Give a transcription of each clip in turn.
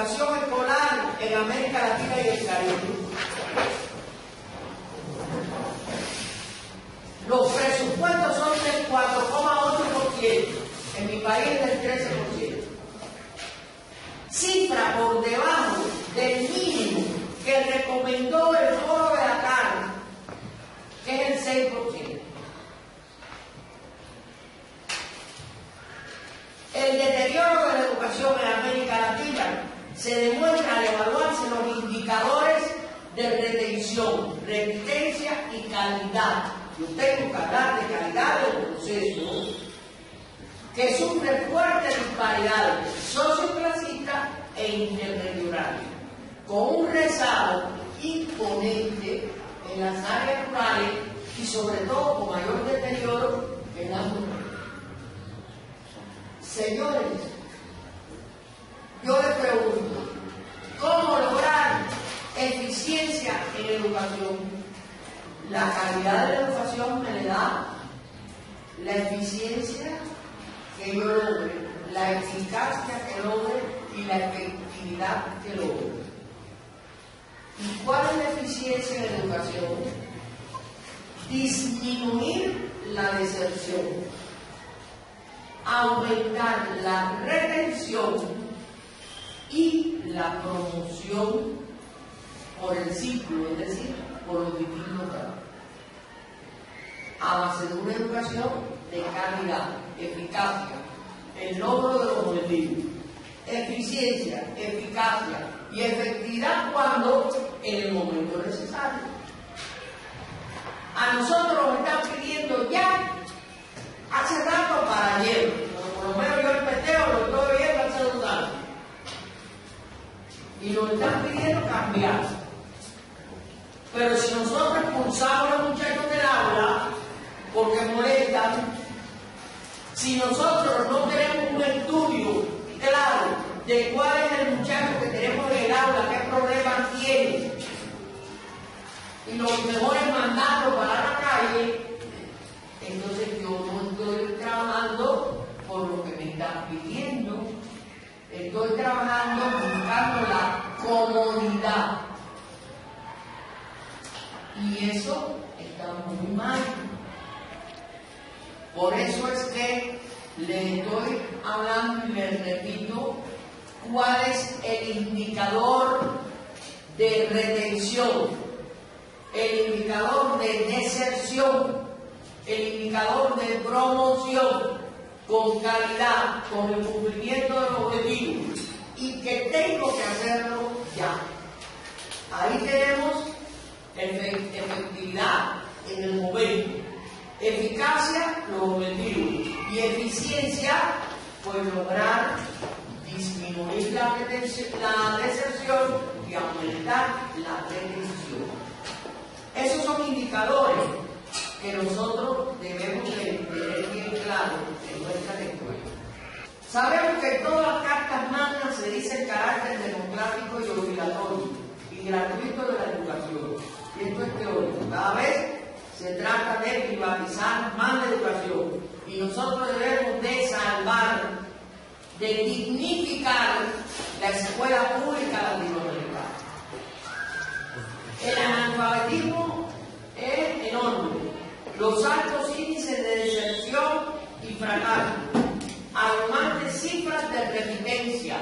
educación escolar en América Latina y el Caribe. Los presupuestos son del 4,8%, en mi país es del 13%. Cifra por debajo del mínimo que recomendó el Foro de Dakar, que es el 6%. El deterioro de la educación en América Latina se demuestra al evaluarse los indicadores de retención, repitencia y calidad. Yo tengo que hablar de calidad del proceso, que sufre fuertes disparidades socioclasistas e interregionales, con un rezago imponente en las áreas rurales y sobre todo con mayor deterioro en las mujeres. Señores, yo les pregunto, ¿cómo lograr eficiencia en educación? La calidad de la educación me le da la eficiencia que yo logre, la eficacia que logre y la efectividad que logre. ¿Y cuál es la eficiencia en la educación? Disminuir la deserción, aumentar la retención y la promoción por el ciclo, es decir, por los distintos grados, a base de una educación de calidad, eficacia, el logro de los objetivos, eficiencia, eficacia y efectividad cuando en el momento necesario. A nosotros nos están pidiendo ya, hace rato para ayer, por lo menos yo el peteo lo estoy viendo hace 2 años, y nos están pidiendo cambiar. Pero si nosotros expulsamos a los muchachos del aula porque molestan, si nosotros no tenemos un estudio claro de cuál es el muchacho que tenemos en el aula, qué problema tiene, y lo mejor es mandarlo para la calle, entonces yo no estoy trabajando por lo que me están pidiendo, estoy trabajando buscando la comodidad. Y eso está muy mal. Por eso es que le estoy hablando y le repito cuál es el indicador de retención, el indicador de deserción, el indicador de promoción con calidad, con el cumplimiento de los objetivos, y que tengo que hacerlo ya. Ahí tenemos efectividad en el momento, eficacia, los objetivos, y eficiencia, pues lograr disminuir la deserción y aumentar la retención. Esos son indicadores que nosotros debemos tener bien claros en nuestra lectura. Sabemos que en todas las cartas magnas se dice el carácter democrático y obligatorio y gratuito de la educación. Y esto es teórico. Cada vez se trata de privatizar más la educación y nosotros debemos de salvar, de dignificar la escuela pública latinoamericana. El analfabetismo es enorme, los altos índices de deserción y fracaso, alarmantes cifras de repitencia.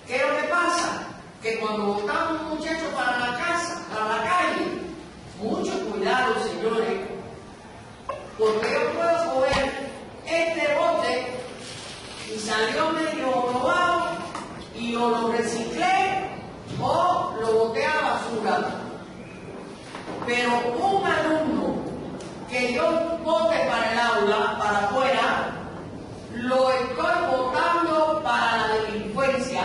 ¿Qué es lo que pasa? Que cuando botamos un muchacho para la casa, para la calle, mucho cuidado, señores, porque yo puedo coger este bote y salió medio robado y o lo reciclé o lo boté a la basura. Pero un alumno que yo bote para el aula, para afuera, lo estoy botando para la delincuencia.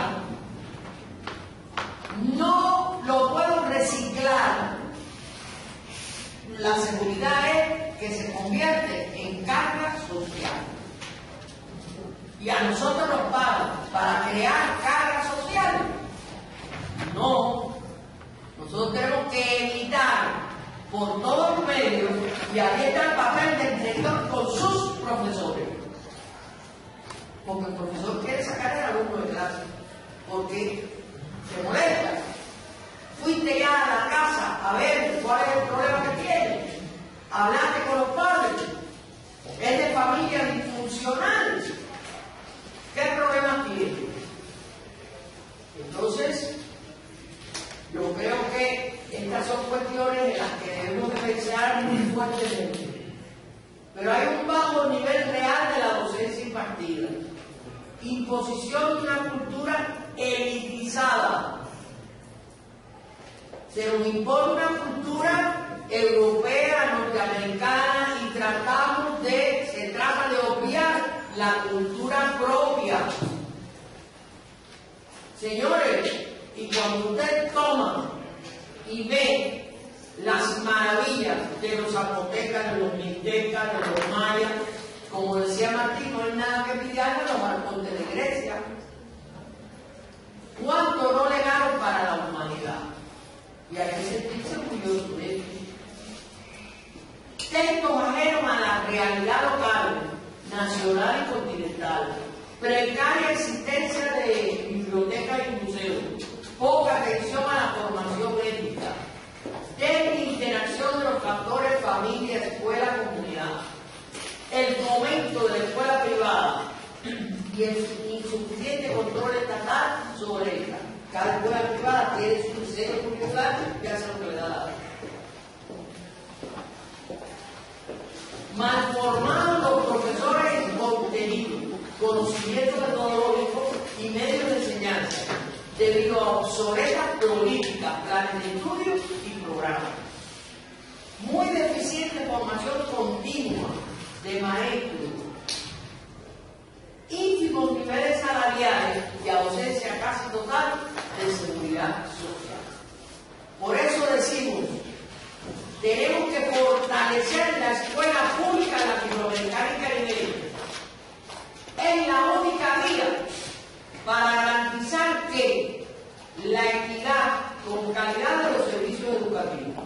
No lo puedo reciclar. La seguridad es que se convierte en carga social. Y a nosotros nos pagan para crear carga social. No. Nosotros tenemos que evitar por todos los medios, y ahí está el papel del director con sus profesores. Porque el profesor quiere sacar al alumno de clase. Porque se molesta. Fuiste ya a la casa a ver cuál es el problema que tiene. Hablaste con los padres. Es de familia disfuncional. ¿Qué problemas tiene? Entonces, yo creo que estas son cuestiones en las que debemos de pensar muy fuertemente. Pero hay un bajo nivel real de la docencia impartida. Imposición de una cultura elitizada. Se nos impone una cultura europea, norteamericana, y se trata de obviar la cultura propia. Señores, y cuando usted toma y ve las maravillas de los zapotecas, de los mixtecas, de los mayas, como decía Martín, no hay nada que envidiar de los arcontes de Grecia. ¿Cuánto no legaron para la humanidad? Y hay que sentirse orgulloso de ellos. Textos ajenos a la realidad local, nacional y continental. Precaria existencia de bibliotecas y museos. Poca atención a la formación ética. Débil interacción de los factores familia, escuela, comunidad. El fomento de la escuela privada y el insuficiente control estatal sobre ella. Cada escuela privada tiene su diseño curricular y hace lo que le da la gana. Mal formados los profesores en contenido, conocimiento metodológico y medios de enseñanza, debido a obsoletas políticas, planes de estudio y programas. Muy deficiente formación continua de maestros, ínfimos niveles salariales y ausencia casi total de seguridad social. Por eso decimos, tenemos que fortalecer la escuela pública latinoamericana y caribeña. Es la única vía para garantizar que la equidad con calidad de los servicios educativos,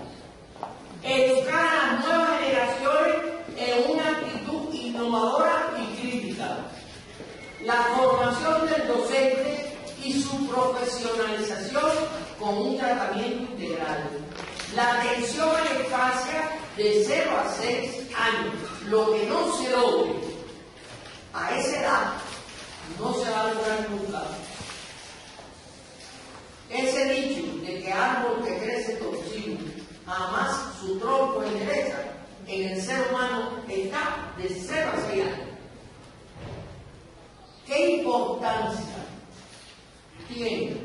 educar a las nuevas generaciones en una actitud innovadora y crítica, la formación del docente y su profesionalización con un tratamiento integral, la atención a la infancia de 0 a 6 años, lo que no se logre a esa edad no se va a lograr nunca. Ese dicho de que árbol que crece torcido jamás su tronco endereza, en el ser humano está de 0 a 6 años. ¿Qué importancia tiene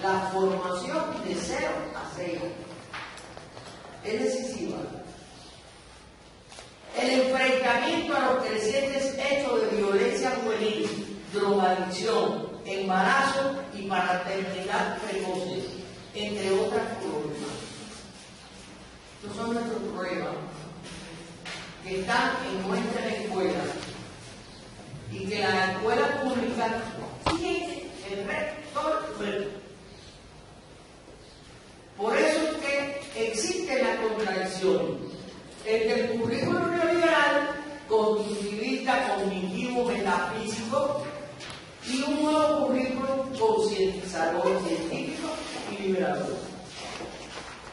la formación de 0 a 6 años? Es decisiva. El enfrentamiento a los crecientes hechos de violencia juvenil, drogadicción, embarazo y paternidad precoces, entre otras problemas. Estos son nuestros problemas que están en nuestra escuela y que la escuela pública tiene el rector. Por eso es que existe la contradicción entre el currículo neoliberal, constructivista, cognitivo, metafísico, y un nuevo currículo concientizador, científico y liberador.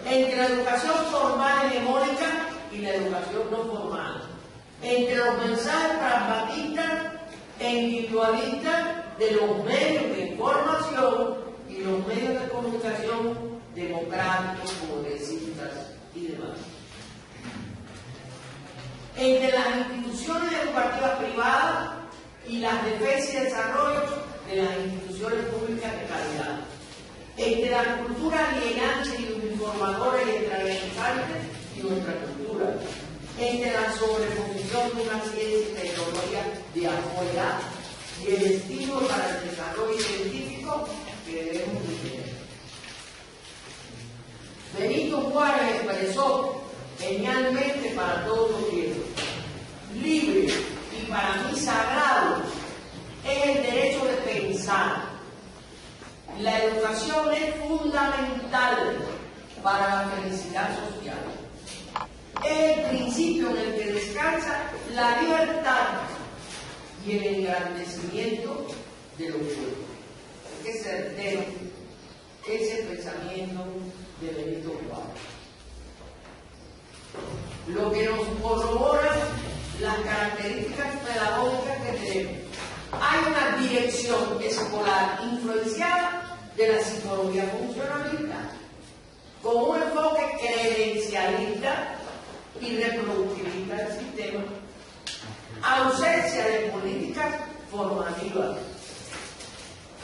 Entre la educación formal hegemónica y la educación no formal. Entre los mensajes pragmatistas e individualistas de los medios de información y los medios de comunicación democráticos, progresistas y demás. Entre las instituciones educativas privadas y las defensas y desarrollo de las instituciones públicas de calidad. Entre la cultura alienante y uniformadora y extranjerizante y nuestra cultura. Entre la sobreposición de una ciencia y tecnología de afuera y el estímulo para el desarrollo científico que debemos tener. Benito Juárez expresó genialmente para todos los tiempos: libre y para mí sagrado es el derecho de pensar. La educación es fundamental para la felicidad social. Es el principio en el que descansa la libertad y el engrandecimiento de los pueblos. Hay que ser certero pensamiento de Benito Juárez. Lo que nos corrobora las características pedagógicas que tenemos. Hay una dirección escolar influenciada de la psicología funcionalista, con un enfoque credencialista y reproductivista del sistema, ausencia de políticas formativas,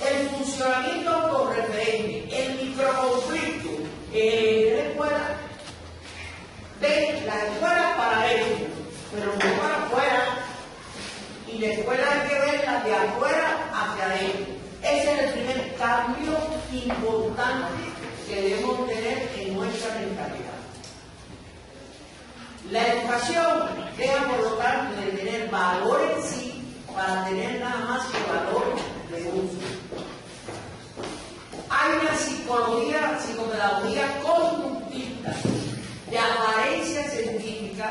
el funcionamiento autorreferente, el microconflicto de la escuela, de las escuelas para adentro, pero no para afuera, y la escuela hay que verla de afuera hacia adentro. Ese es el primer cambio importante que debemos tener en nuestra mentalidad. La educación deja, por lo tanto, de tener valor en sí para tener nada más que valor de uso. Hay una psicopedagogía conductista de apariencia científica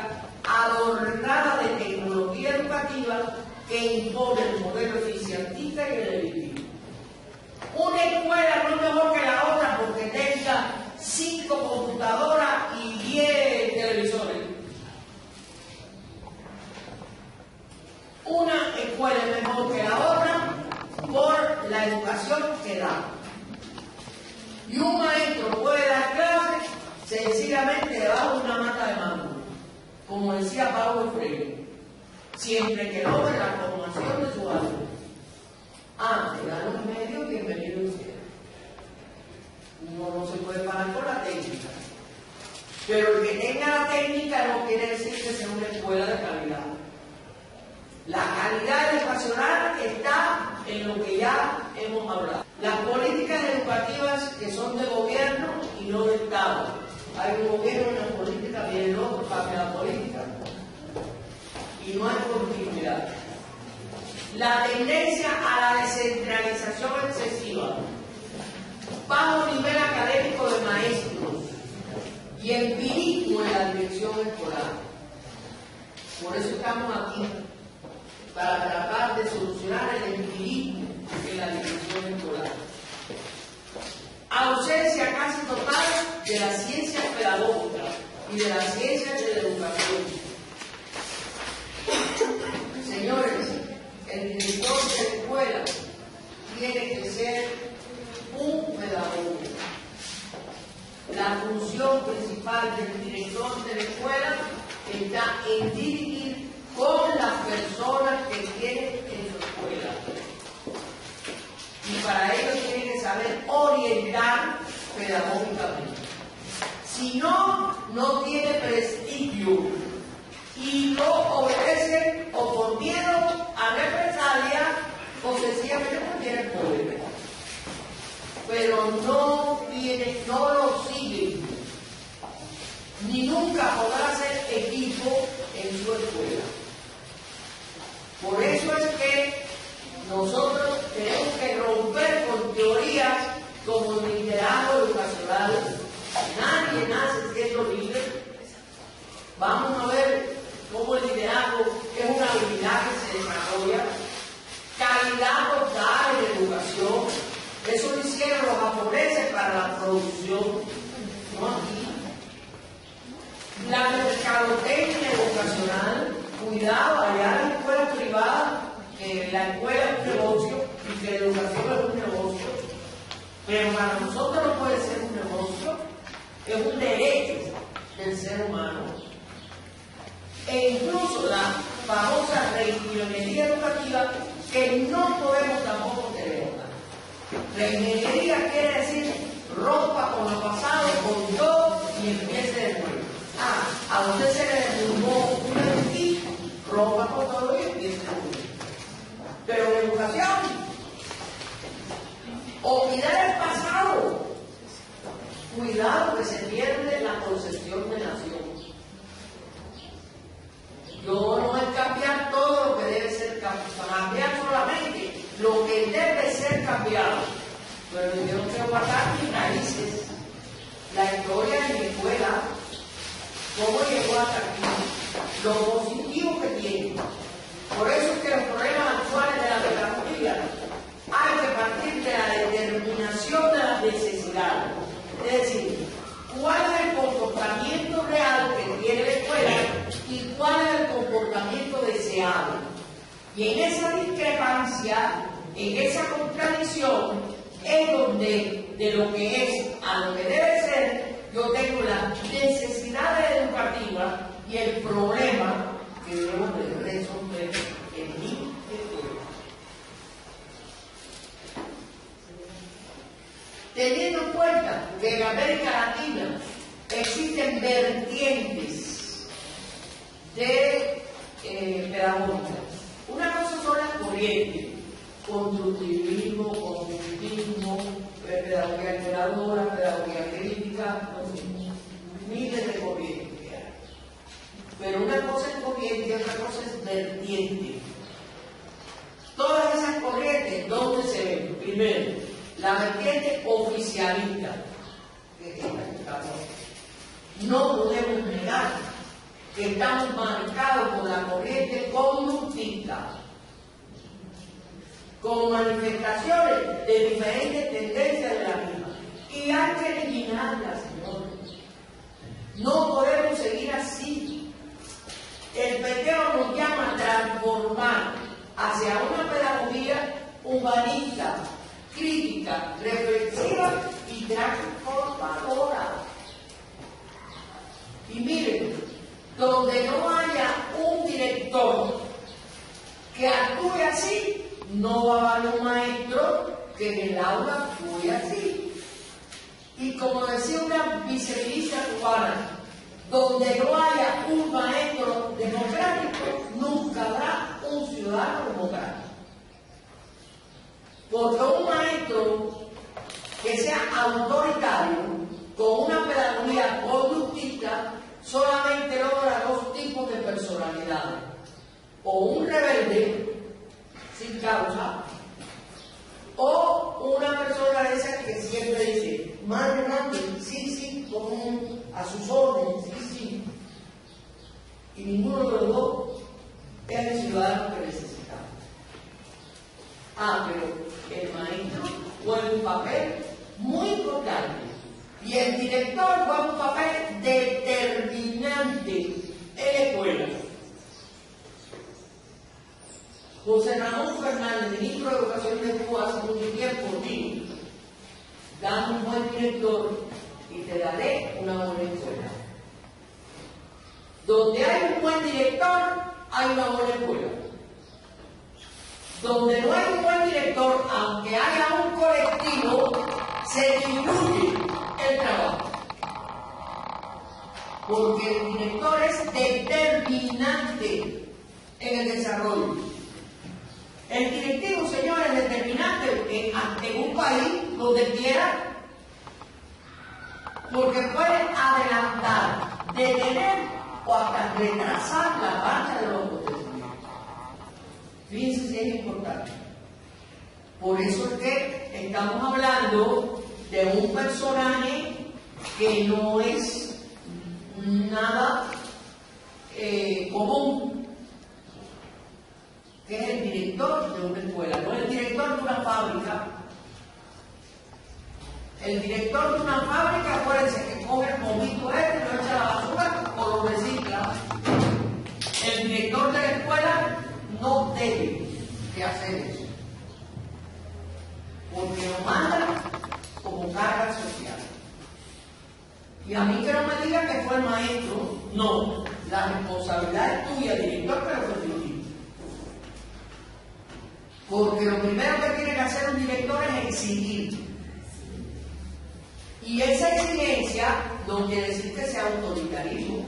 adornada de tecnología educativa que impone el modelo eficientista y el elitivo. Una escuela no es mejor que la otra porque tenga 5 computadoras y 10 televisores. Una escuela es mejor que la otra por la educación que da. Y un maestro puede dar clases sencillamente debajo de una mata de mango, como decía Pablo Freire, siempre que logre la formación de su alumno. Te dan los medios, bienvenido usted. Uno no se puede parar con la técnica. Pero el que tenga la técnica no quiere decir que sea una escuela de calidad. La calidad educacional está en lo que ya hemos hablado. Las políticas educativas que son de gobierno y no de Estado. Hay un gobierno en la política, viene el otro para la política. Y no hay continuidad. La tendencia a la descentralización excesiva, bajo nivel académico de maestros y empirismo en la dirección escolar. Por eso estamos aquí, para tratar de solucionar el empirismo en la dirección escolar. Ausencia casi total de las ciencias pedagógicas y de las ciencias de la educación. Señores, el director de la escuela tiene que ser un pedagogo. La función principal del director de la escuela está en dirigir con las personas que tienen en su escuela. Y para ello tiene que saber orientar pedagógicamente. Si no, no tiene prestigio y no obedece o por miedo a represalia o sencillamente porque tiene poder. Pero no lo siguen, ni nunca podrá hacer equipo en su escuela. Por eso es que nosotros tenemos que romper con teorías como el liderazgo educacional. Nadie nace siendo líder. Vamos a ver cómo el liderazgo es una habilidad que se desarrolla. Calidad total en educación. Eso lo hicieron los japoneses para la producción, no aquí. La mercadotecnia educacional, cuidado, allá en las escuelas privadas, que la escuela es un negocio y que la educación es un negocio. Pero para nosotros no puede ser un negocio, es un derecho del ser humano. E incluso la famosa reingeniería educativa que no podemos tampoco tener. Reingeniería quiere decir rompa con lo pasado, con todo y empiece de nuevo. A usted se le derrumbó un edificio, rompa con todo y empiece de nuevo. Pero en educación, olvidar el pasado. Cuidado que se pierde la concepción de nación. Yo no es cambiar todo lo que debe ser cambiar solamente lo que debe ser cambiado. Pero yo no quiero guardar mis raíces, la historia de mi escuela, cómo llegó hasta aquí, lo positivo que tiene. Por eso es que los problemas actuales de la pedagogía hay que partir de la determinación de las necesidades. Es decir, cuál es el comportamiento real que tiene la escuela y cuál es el comportamiento deseado. Y en esa discrepancia, en esa contradicción, es donde de lo que es a lo que debe ser, yo tengo las necesidades educativas y el problema que debemos de resolver en mi escuela. Teniendo en cuenta que en América Latina existen vertientes de pedagogía. Una cosa son las corrientes, constructivismo, conductismo, pedagogía integradora, pedagogía crítica, miles de corrientes que hay. Pero una cosa es corriente y otra cosa es vertiente. Todas esas corrientes, ¿dónde se ven? Primero, la vertiente oficialista, que es esta que estamos. No podemos negar que estamos marcados por la corriente conductista, con manifestaciones de diferentes tendencias de la misma. Y hay que eliminarlas, señores. No podemos seguir así. El PTO nos llama a transformar hacia una pedagogía humanista, crítica, reflexiva y transformadora. Y miren, donde no haya un director que actúe así, no va a haber un maestro que en el aula actúe así. Y como decía una viceministra cubana, donde no haya un maestro democrático, nunca habrá un ciudadano democrático. Porque un maestro que sea autoritario, con una pedagogía conductista, solamente logra dos tipos de personalidades. O un rebelde, sin causa, o una persona de esas que siempre dice, madre grande, sí, a sus órdenes, sí. Y ninguno de los dos es el ciudadano que necesitamos. Pero el maestro juega un papel muy importante y el director juega un papel determinante en la escuela. José Ramón Fernández, ministro de Educación de Cuba, hace mucho tiempo dijo, dame un buen director y te daré una buena escuela. Donde hay un buen director, hay una buena escuela. Donde no hay un buen director, aunque haya un colectivo, se diluye el trabajo. Porque el director es determinante en el desarrollo. El directivo, señores, es determinante en un país donde quiera, porque puede adelantar, detener o hasta retrasar la marcha de los acontecimientos. Fíjense si es importante. Por eso es que estamos hablando de un personaje que no es nada común, que es el director de una escuela, no el director de una fábrica. El director de una fábrica, acuérdense que coge el mojito lo echa a la basura o lo recicla. El director de la escuela no debe de hacer eso, porque lo manda como carga social. Y a mí que no me diga que fue el maestro, no, la responsabilidad es tuya, director, pero fue tuyo. Porque lo primero que tiene que hacer un director es exigir. Y esa exigencia no quiere decir que sea autoritarismo,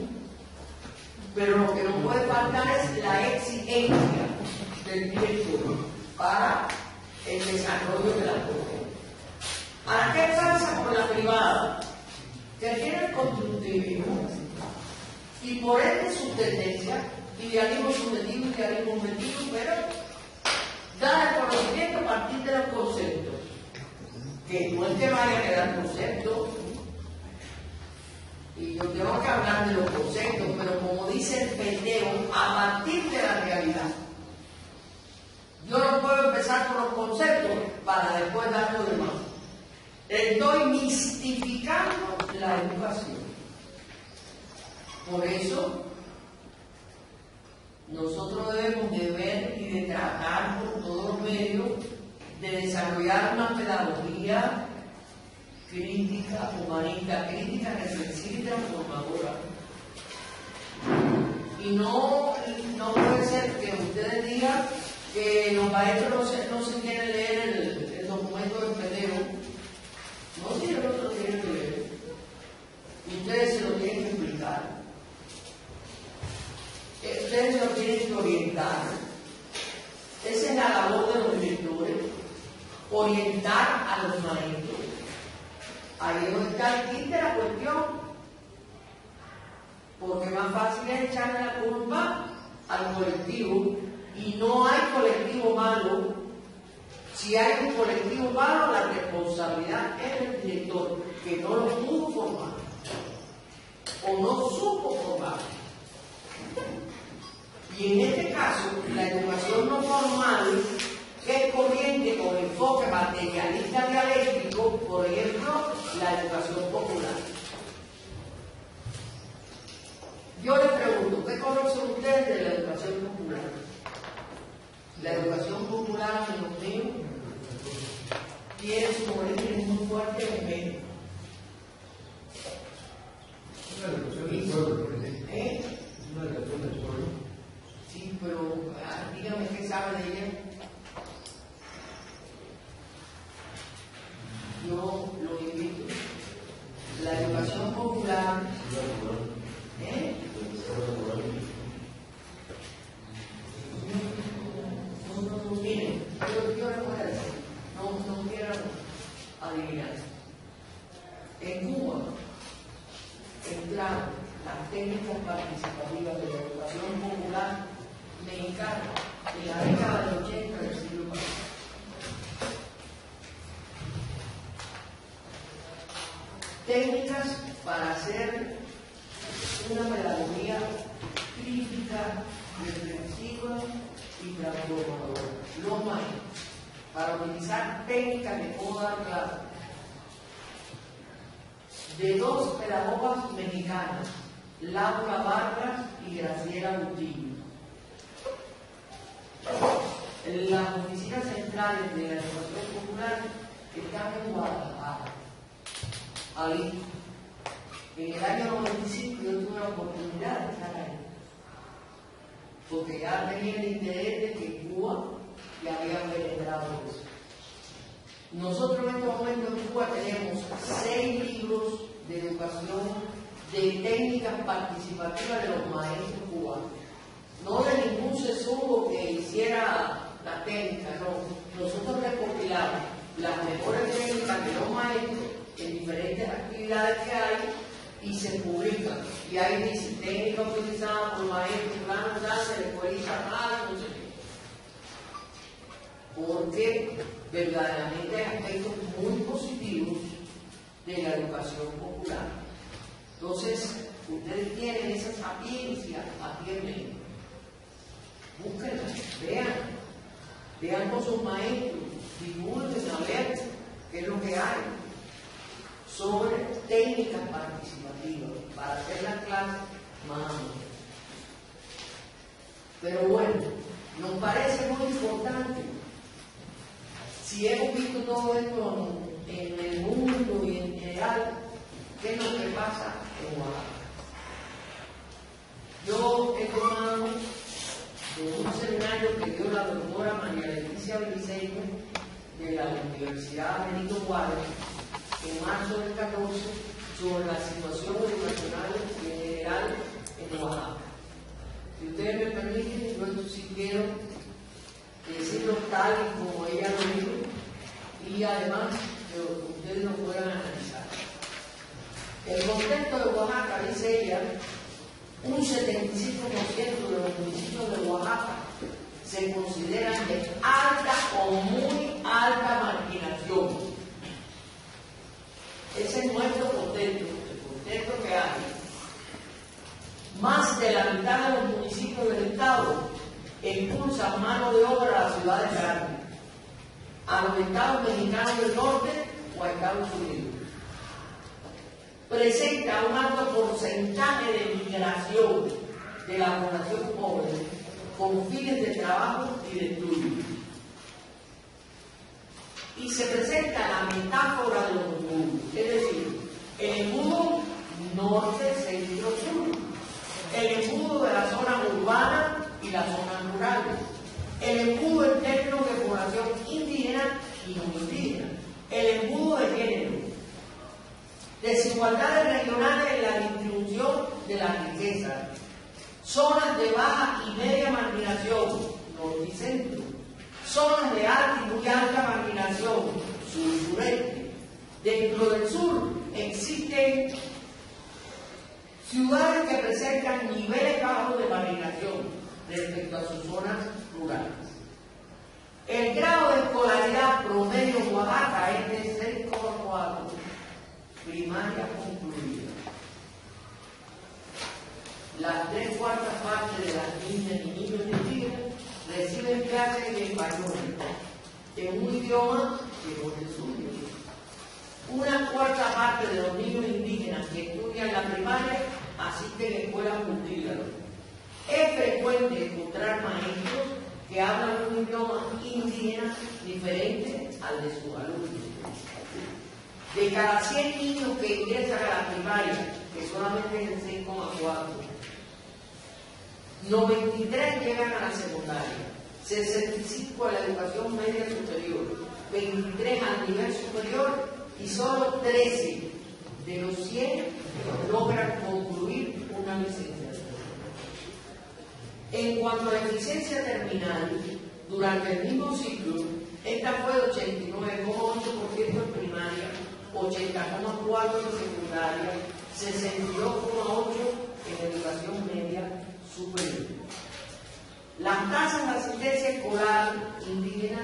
pero lo que no puede faltar es la exigencia del director para el desarrollo de la cosa. ¿Ahora qué pasa con la privada? Que tiene el constructivismo y por ende su tendencia, idealismo subjetivo, idealismo objetivo, pero da el conocimiento a partir de los conceptos. Que no es que vaya a quedar conceptos, y yo tengo que hablar de los conceptos, pero como dice el pendejo, a partir de la realidad. Yo no puedo empezar por los conceptos para después dar lo demás. Estoy mistificando la educación. Por eso, nosotros debemos de ver y de tratar por todos los medios de desarrollar una pedagogía crítica, humanista, crítica, reflexiva y transformadora. Y no puede ser que ustedes digan que los maestros no se quieren leer el documento del PDEO. No, si ellos no lo tienen que leer. Y ustedes se lo tienen que explicar. Ustedes se lo tienen que orientar. Esa es la labor de los directores, orientar a los maestros. Ahí es donde está el kit de la cuestión. Porque más fácil es echarle la culpa al colectivo, y no hay colectivo malo. Si hay un colectivo malo, la responsabilidad es del director, que no lo pudo formar o no supo formar. Y en este caso, la educación no formal es corriente con enfoque materialista dialéctico, por ejemplo, la educación popular. Yo les pregunto, ¿qué conocen ustedes de la educación popular? La educación popular, amigos míos, tiene su origen muy fuerte en México. Una educación del pueblo, ¿Eh? Una educación del pueblo. Sí, pero dígame qué sabe de ella. Yo lo invito. La educación popular. ¿Eh? Miren, yo les voy a decir, no quiero adivinar. En Cuba entraron las técnicas participativas de la educación popular mexicana en la década del 80 del siglo pasado. Técnicas para hacer una pedagogía crítica, reflexiva y transformadora. Los maestros, para utilizar técnicas de cómo dar clases, de dos pedagogas mexicanas, Laura Vargas y Graciela Bustillo. Las oficinas centrales de la educación popular están en Guadalajara. Ahí, en el año 95 yo tuve la oportunidad de estar ahí, porque ya tenía el interés de que Cuba ya había penetrado eso. Nosotros en este momento en Cuba tenemos 6 libros de educación de técnicas participativas de los maestros cubanos. No de ningún sesudo que hiciera la técnica, no. Nosotros recopilamos las mejores técnicas de los maestros en diferentes actividades que hay y se publican. Y ahí dice técnica utilizada por maestros, plano, clase, escuelita, tal, no sé qué. Porque verdaderamente hay aspectos muy positivos de la educación popular. Entonces, ustedes tienen esa sapiencia aquí en México. Búsquenla, vean con sus maestros, divulguen a ver qué es lo que hay sobre técnicas participativas para hacer la clase más amena. Pero bueno, nos parece muy importante. Si hemos visto todo esto en el mundo y en general, ¿qué es lo que pasa en Oaxaca? Yo he tomado de un seminario que dio la doctora María Leticia Beliceño de la Universidad Benito Juárez en marzo del 14 sobre la situación educacional en general en Oaxaca. Si ustedes me permiten, yo esto sí quiero decirlo tal y como ella lo dijo, y además que ustedes lo puedan analizar. El contexto de Oaxaca, dice ella, un 75% de los municipios de Oaxaca se consideran de alta o muy alta marginación. Ese es nuestro contexto, el contexto que hay. Más de la mitad de los municipios del Estado impulsan mano de obra a las ciudades grandes, a los estados mexicanos del norte o a Estados Unidos. presenta un alto porcentaje de migración de la población pobre con fines de trabajo y de estudio. Y se presenta la metáfora de los embudos, es decir, el embudo norte, centro, sur, el embudo de la zona urbana y la zona rural, el embudo interno de población indígena y no indígena, el embudo de género, desigualdades regionales en la distribución de la riqueza, zonas de baja y media marginación, norte y centro, zonas de alta y muy alta marginación, sur y sureste. Dentro del sur existen ciudades que presentan niveles bajos de marginación respecto a sus zonas rurales. El grado de escolaridad promedio en Oaxaca es de 6,4, primaria concluida. Las 3/4 partes de las niñas y niños indígenas reciben clases de español, en un idioma que no es el suyo. 1/4 parte de los niños indígenas que estudian la primaria asisten a escuelas multilingües. Es frecuente encontrar maestros que hablan un idioma indígena diferente al de sus alumnos. De cada 100 niños que ingresan a la primaria, que solamente es el 6,4, 93 llegan a la secundaria, 65 a la educación media superior, 23 al nivel superior y solo 13 de los 100 logran concluir una licenciatura. En cuanto a la eficiencia terminal, durante el mismo ciclo, esta fue de 89,8% en primaria, 80,4% en secundaria, 62,8% en educación media superior. Las tasas de asistencia escolar indígena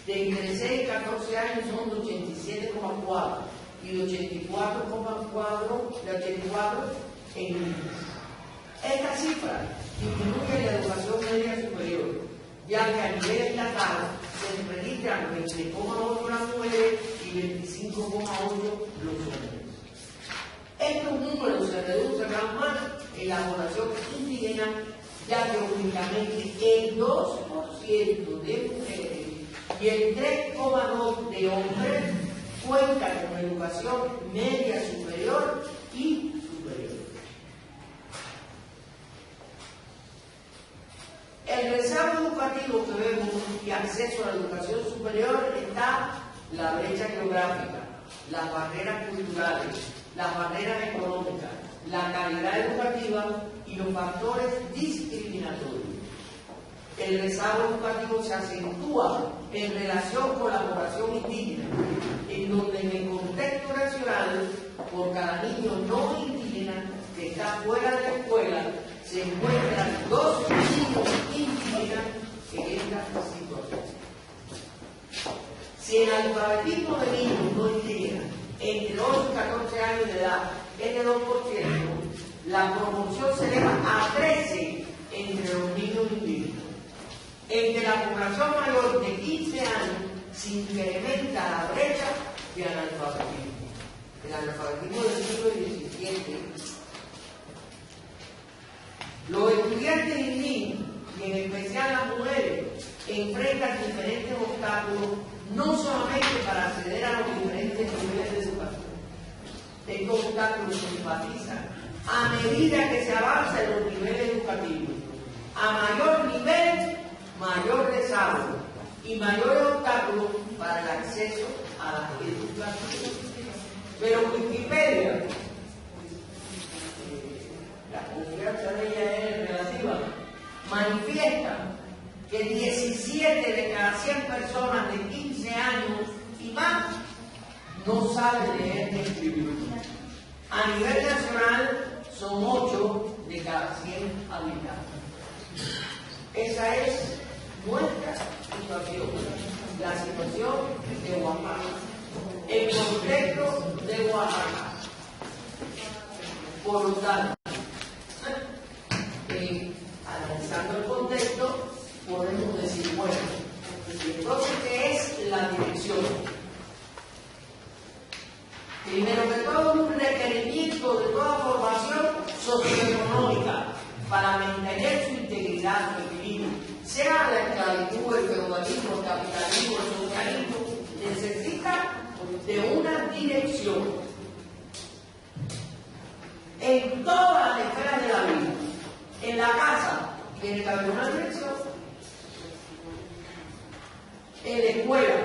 de entre 6 y 14 años son de 87,4 y de 84,4 en niños. Esta cifra disminuye la educación media superior, ya que a nivel estatal se registran 20,8 las mujeres y 25,8 los hombres. Estos números se reducen aún más en la población indígena, ya que únicamente el 2% de mujeres y el 3,2% de hombres cuentan con educación media superior y superior. El rezago educativo que vemos y acceso a la educación superior está la brecha geográfica, las barreras culturales, las barreras económicas, la calidad educativa y los factores discriminatorios. El rezago educativo se acentúa en relación con la población indígena, en donde en el contexto nacional, por cada niño no indígena que está fuera de la escuela, se encuentran 2 niños indígenas en esta situación. Si el alfabetismo de niños no indígenas entre 8 y 14 años de edad es de 2%, la proporción se eleva a 13 entre los niños indígenas. Entre la población mayor de 15 años se incrementa la brecha de analfabetismo. El analfabetismo del siglo XVII. Los estudiantes indígenas, y en especial las mujeres, enfrentan diferentes obstáculos, no solamente para acceder a los diferentes niveles de educación. Estos obstáculos se enfatizan a medida que se avanza en los niveles educativos. A mayor nivel, mayor rezago y mayores obstáculos para el acceso a la educación. Pero Wikipedia, la confianza de ella es relativa, manifiesta que 17 de cada 100 personas de 15 años y más no saben leer ni escribir. A nivel nacional son 8 de cada 100 habitantes. Esa es nuestra situación, la situación de Oaxaca, el contexto de Oaxaca. Por lo tanto, analizando el contexto, podemos decir, bueno, entonces, ¿qué es la dirección? Primero que todo, un requerimiento requerimientos de toda formación socioeconómica para mantener su integridad, su equilibrio, sea la esclavitud, el feudalismo, el capitalismo, el socialismo, necesita de una dirección en todas las esferas de la vida. En la casa tiene que haber una dirección, en la escuela,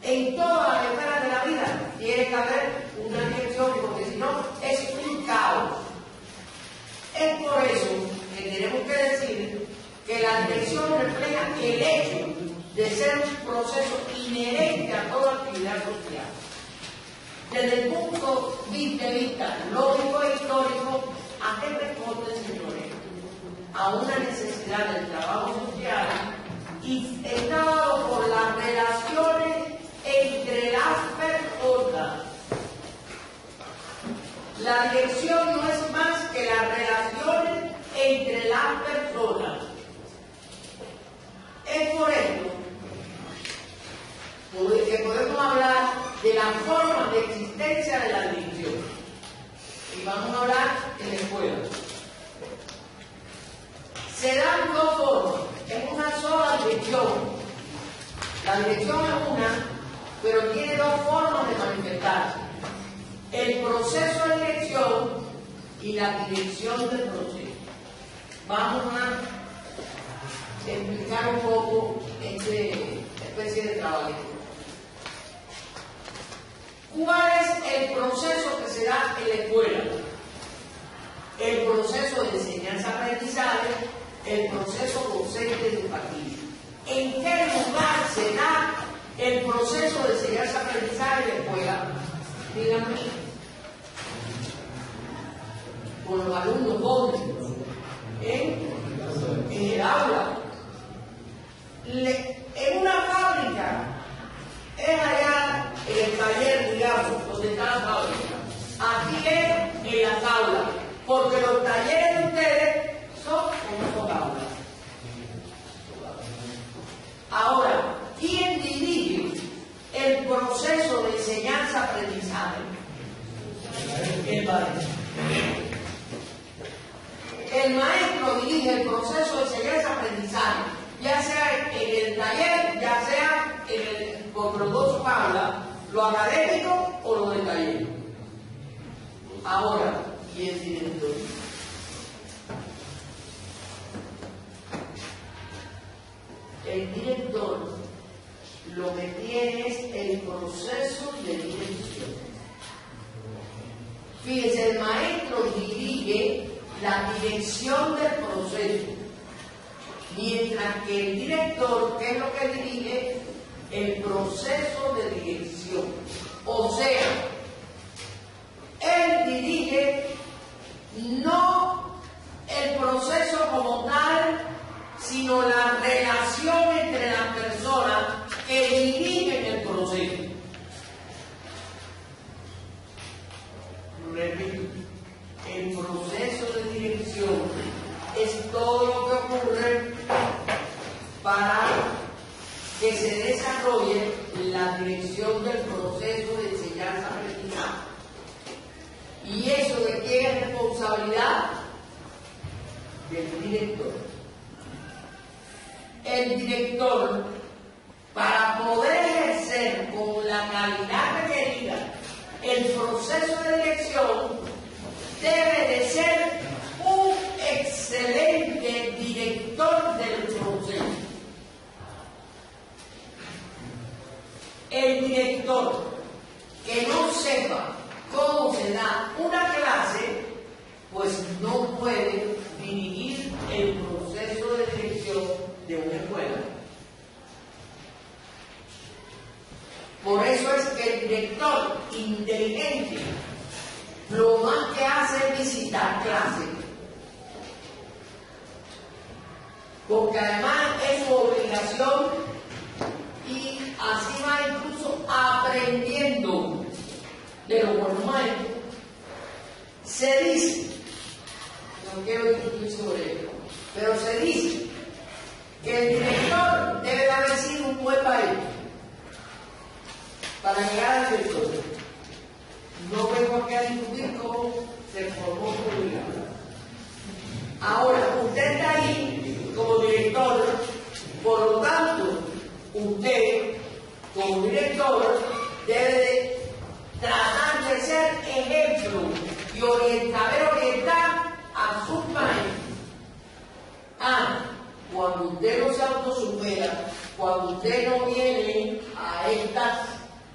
en todas las esferas de la vida tiene que haber una dirección, porque si no es un caos. Es por eso que tenemos que decir que la dirección refleja el hecho de ser un proceso inherente a toda actividad social. Desde el punto de vista lógico e histórico, ¿a qué responde, señores? A una necesidad del trabajo social y está dado por las relaciones entre las personas. La dirección no es más que las relaciones entre las personas. Es por esto que podemos hablar de las formas de existencia de la dirección. Y vamos a hablar en la escuela. Se dan dos formas, es una sola dirección. La dirección es una, pero tiene dos formas de manifestarse: el proceso de dirección y la dirección del proceso. Vamos a explicar un poco esta especie de trabajo. ¿Cuál es el proceso que se da en la escuela? El proceso de enseñanza-aprendizaje, el proceso docente educativo. ¿En qué lugar se da el proceso de enseñanza-aprendizaje en la escuela? Díganme. Con los alumnos jóvenes, en el aula. En una fábrica, es allá en el taller, digamos, donde está la fábrica. Aquí es en las aulas, porque los talleres de ustedes son como son aulas. Ahora, ¿quién dirige el proceso de enseñanza-aprendizaje? El maestro. El maestro dirige el proceso de enseñanza-aprendizaje, ya sea en el taller, ya sea con los dos aulas, lo académico o lo del taller. Ahora, ¿y el director? El director lo que tiene es el proceso de dirección. Fíjense, el maestro dirige la dirección del proceso, mientras que el director, ¿qué es lo que dirige? El proceso de dirección. O sea, él dirige no el proceso como tal, sino la relación entre las personas que dirigen el proceso. Repito, el proceso de dirección es todo lo que ocurre para que se desarrolle la dirección del proceso de enseñanza-aprendizaje. ¿Y eso de quién es responsabilidad? Del director. El director, para poder ejercer con la calidad requerida el proceso de dirección, debe de ser un excelente director del proceso. El director que no sepa cómo se da una clase, pues no puede dirigir el proceso de dirección de una escuela. Por eso es que el director inteligente lo más que hace es visitar clases, porque además es su obligación y así va incluso aprendiendo de los buenos maestros. Se dice, no quiero discutir sobre ello, pero se dice que el director debe de haber sido un buen maestro para llegar al director. No vengo aquí a a discutir cómo se formó su unidad. Ahora, usted está ahí como director, por lo tanto, usted como director debe de tratar de ser ejemplo y orientar a sus maestros. Cuando usted no se autosupera, cuando usted no viene a estas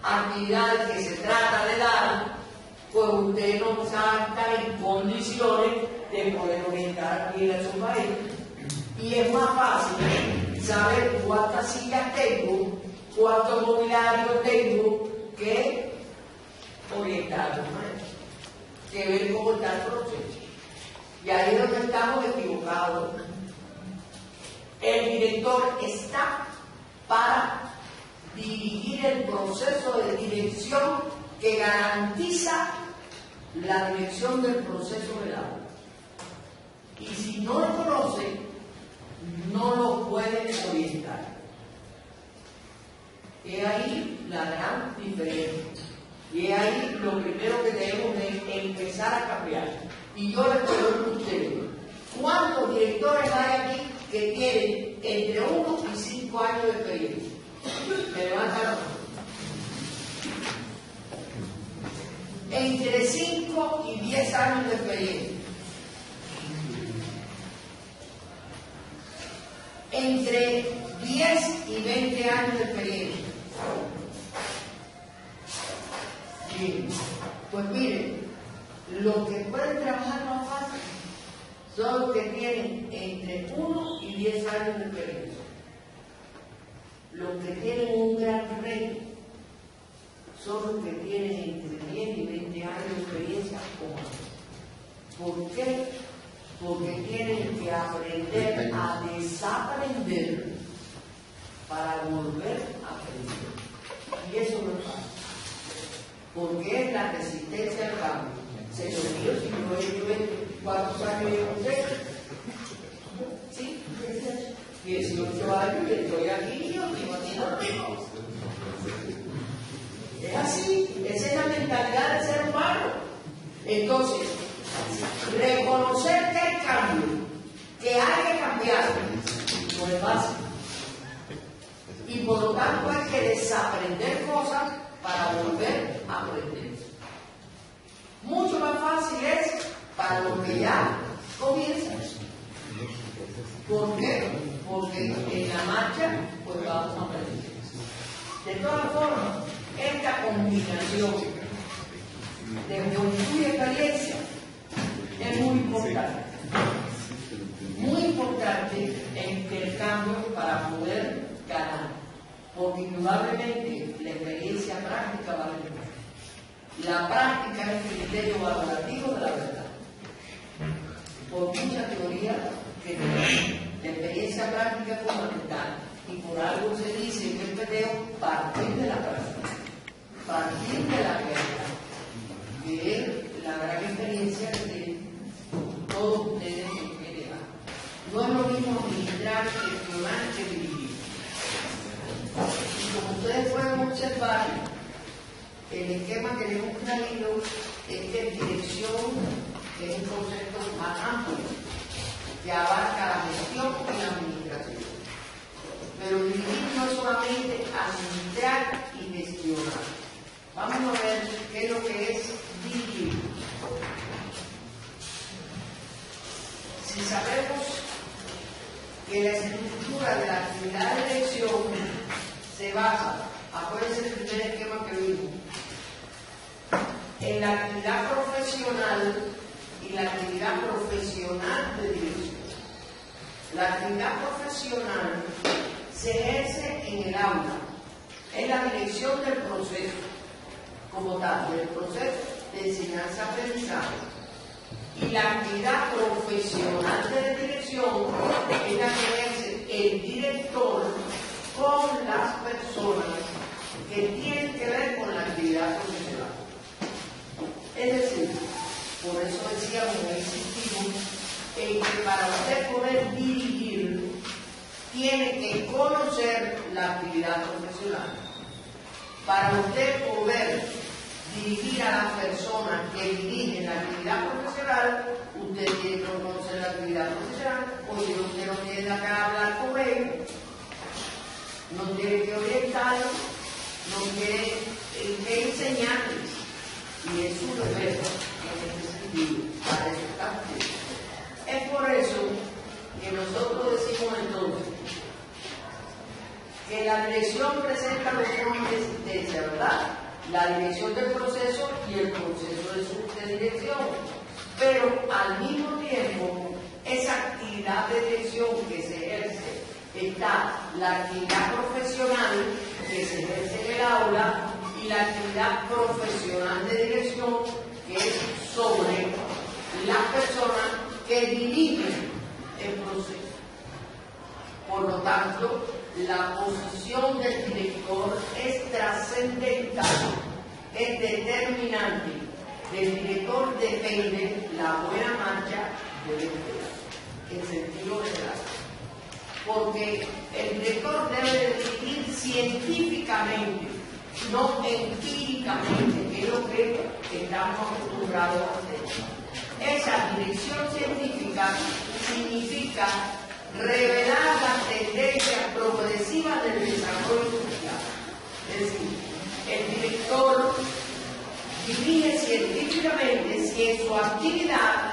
actividades que se trata de dar, pues usted no sabe estar en condiciones de poder orientar bien a su maestro. Y es más fácil saber cuántas sillas tengo, cuántos mobiliarios tengo, que orientar a los maestros, que ver cómo está el proceso. Y ahí es donde estamos equivocados. El director está para dirigir el proceso de dirección que garantiza la dirección del proceso del aula. Y si no lo conoce, no lo puede orientar. Y ahí la gran diferencia. Y ahí lo primero que debemos de empezar a cambiar. Y yo les pregunto a ustedes, ¿cuántos directores hay aquí que tienen entre 1 y 5 años de experiencia? Me levantan la mano. Entre 5 y 10 años de experiencia. Entre 10 y 20 años de experiencia. Bien. Pues miren, los que pueden trabajar más fácil son los que tienen entre 1 y 10 años de experiencia. Los que tienen un gran reto son los que tienen entre 10 y 20 años de experiencia o más. ¿Por qué? Porque tienen que aprender a desaprender para volver a aprender. Y eso no es fácil. Porque es la resistencia al cambio. Señor mío, si no he hecho ¿cuántos años lleva usted? ¿Sí? 18 años y estoy aquí, yo digo, aquí no. Es así, esa es la mentalidad del ser humano. Entonces, reconocer que hay cambio, que hay que cambiar, no es fácil. Y por lo tanto hay que desaprender cosas para volver a aprender. Mucho más fácil es para los que ya comienzan. ¿Por qué? Porque en la marcha pues vamos a aprender. De todas formas, esta combinación de juventud y experiencia es muy importante. Muy importante el intercambio para poder ganar. Porque indudablemente la experiencia práctica vale más. La práctica es el criterio valorativo de la verdad. Por mucha teoría que tenemos, la experiencia práctica es fundamental. Y por algo se dice en el PTO, partir de la práctica, partir de la realidad, que es la gran experiencia que todos ustedes que llevar. No es lo mismo administrar, gestionar que dirigir. Y como ustedes pueden observar, el esquema que les hemos traído es que dirección es un concepto más amplio que abarca la gestión y la administración. Pero dirigir no es solamente administrar y gestionar. Vamos a ver qué es lo que es dirigir. Si sabemos que la estructura de la actividad de dirección se basa, acuérdense el primer esquema que vimos, en la actividad profesional y la actividad profesional de dirección. La actividad profesional se ejerce en el aula, es la dirección del proceso, como tal, del proceso de enseñanza-aprendizaje. Y la actividad profesional de dirección es la que ejerce el director con las personas que tienen que ver con la actividad profesional. Es decir, por eso decíamos, insistimos, en que para usted poder dirigir, tiene que conocer la actividad profesional. Para usted poder dirigir a las personas que dirigen la actividad profesional, usted tiene que conocer la actividad profesional, porque usted no tiene que hablar con ellos, no tiene que orientarlos, no tiene que enseñarles, y es su deber en este sentido, para eso está usted. Es por eso que nosotros decimos entonces que la dirección presenta los fondos de existencia, ¿verdad? La dirección del proceso y el proceso de dirección. Pero al mismo tiempo, esa actividad de dirección que se ejerce, está la actividad profesional que se ejerce en el aula y la actividad profesional de dirección que es sobre las personas que dirigen el proceso. Por lo tanto, la posición del director es trascendental, es determinante. Del director depende la buena marcha de la escuela, en sentido general. Porque el director debe dirigir científicamente, no empíricamente, que es lo que estamos acostumbrados a hacer. Esa dirección científica significa revelar las tendencias progresivas del desarrollo social. Es decir, el director dirige científicamente si en su actividad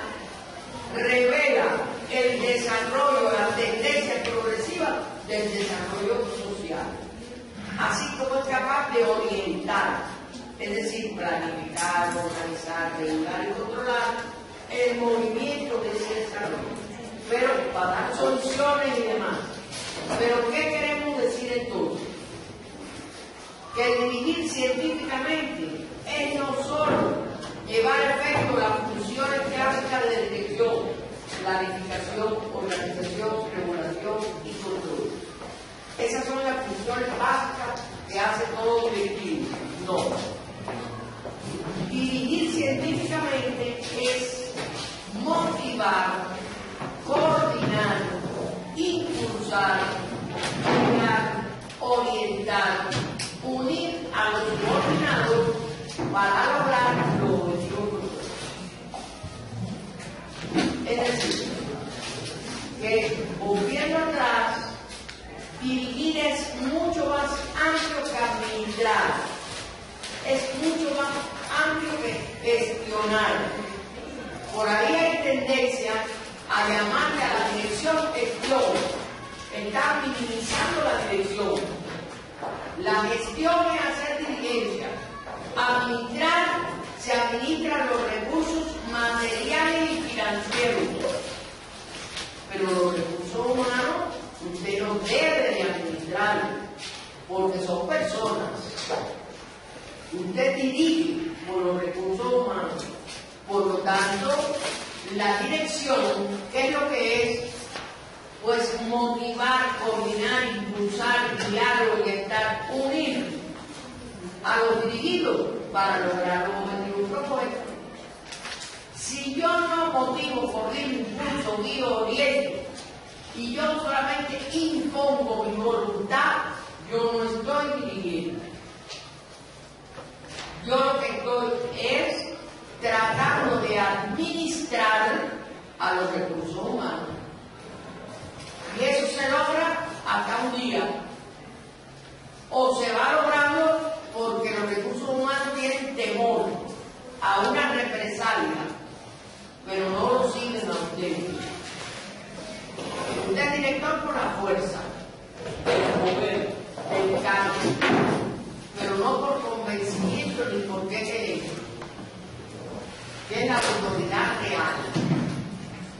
revela el desarrollo, las tendencias progresivas del desarrollo social, así como es capaz de orientar, es decir, planificar, organizar, regular y controlar el movimiento de ese desarrollo, pero para dar soluciones y demás. Pero ¿qué queremos decir entonces? Que dirigir científicamente es no solo llevar a efecto las funciones clásicas de dirección, planificación, organización, regulación y control. Esas son las funciones básicas que hace todo directivo. No. Dirigir científicamente es motivar, coordinar, impulsar, guiar, orientar, unir a los subordinados para lograr los objetivos. Es decir, que volviendo atrás, dirigir es mucho más amplio que administrar, es mucho más amplio que gestionar. Por ahí hay tendencia a llamarle a la dirección gestión, está minimizando la dirección. La gestión es hacer dirigencia. Administrar, se administran los recursos materiales y financieros. Pero los recursos humanos, usted no debe de administrar, porque son personas. Usted dirige por los recursos humanos. Por lo tanto, la dirección, ¿qué es lo que es? Pues motivar, coordinar, impulsar, guiar, orientar, unir a los dirigidos para lograr los objetivos propuestos. Si yo no motivo, coordino, impulso, guío, oriento, y yo solamente impongo mi voluntad, yo no estoy dirigiendo. Yo lo que estoy es tratando de administrar a los recursos humanos. Y eso se logra hasta un día. O se va logrando porque los recursos humanos tienen temor a una represalia, pero no lo siguen a usted. Usted es director por la fuerza, del poder, del cargo, pero no por convencimiento ni por qué querer, que es la autoridad real.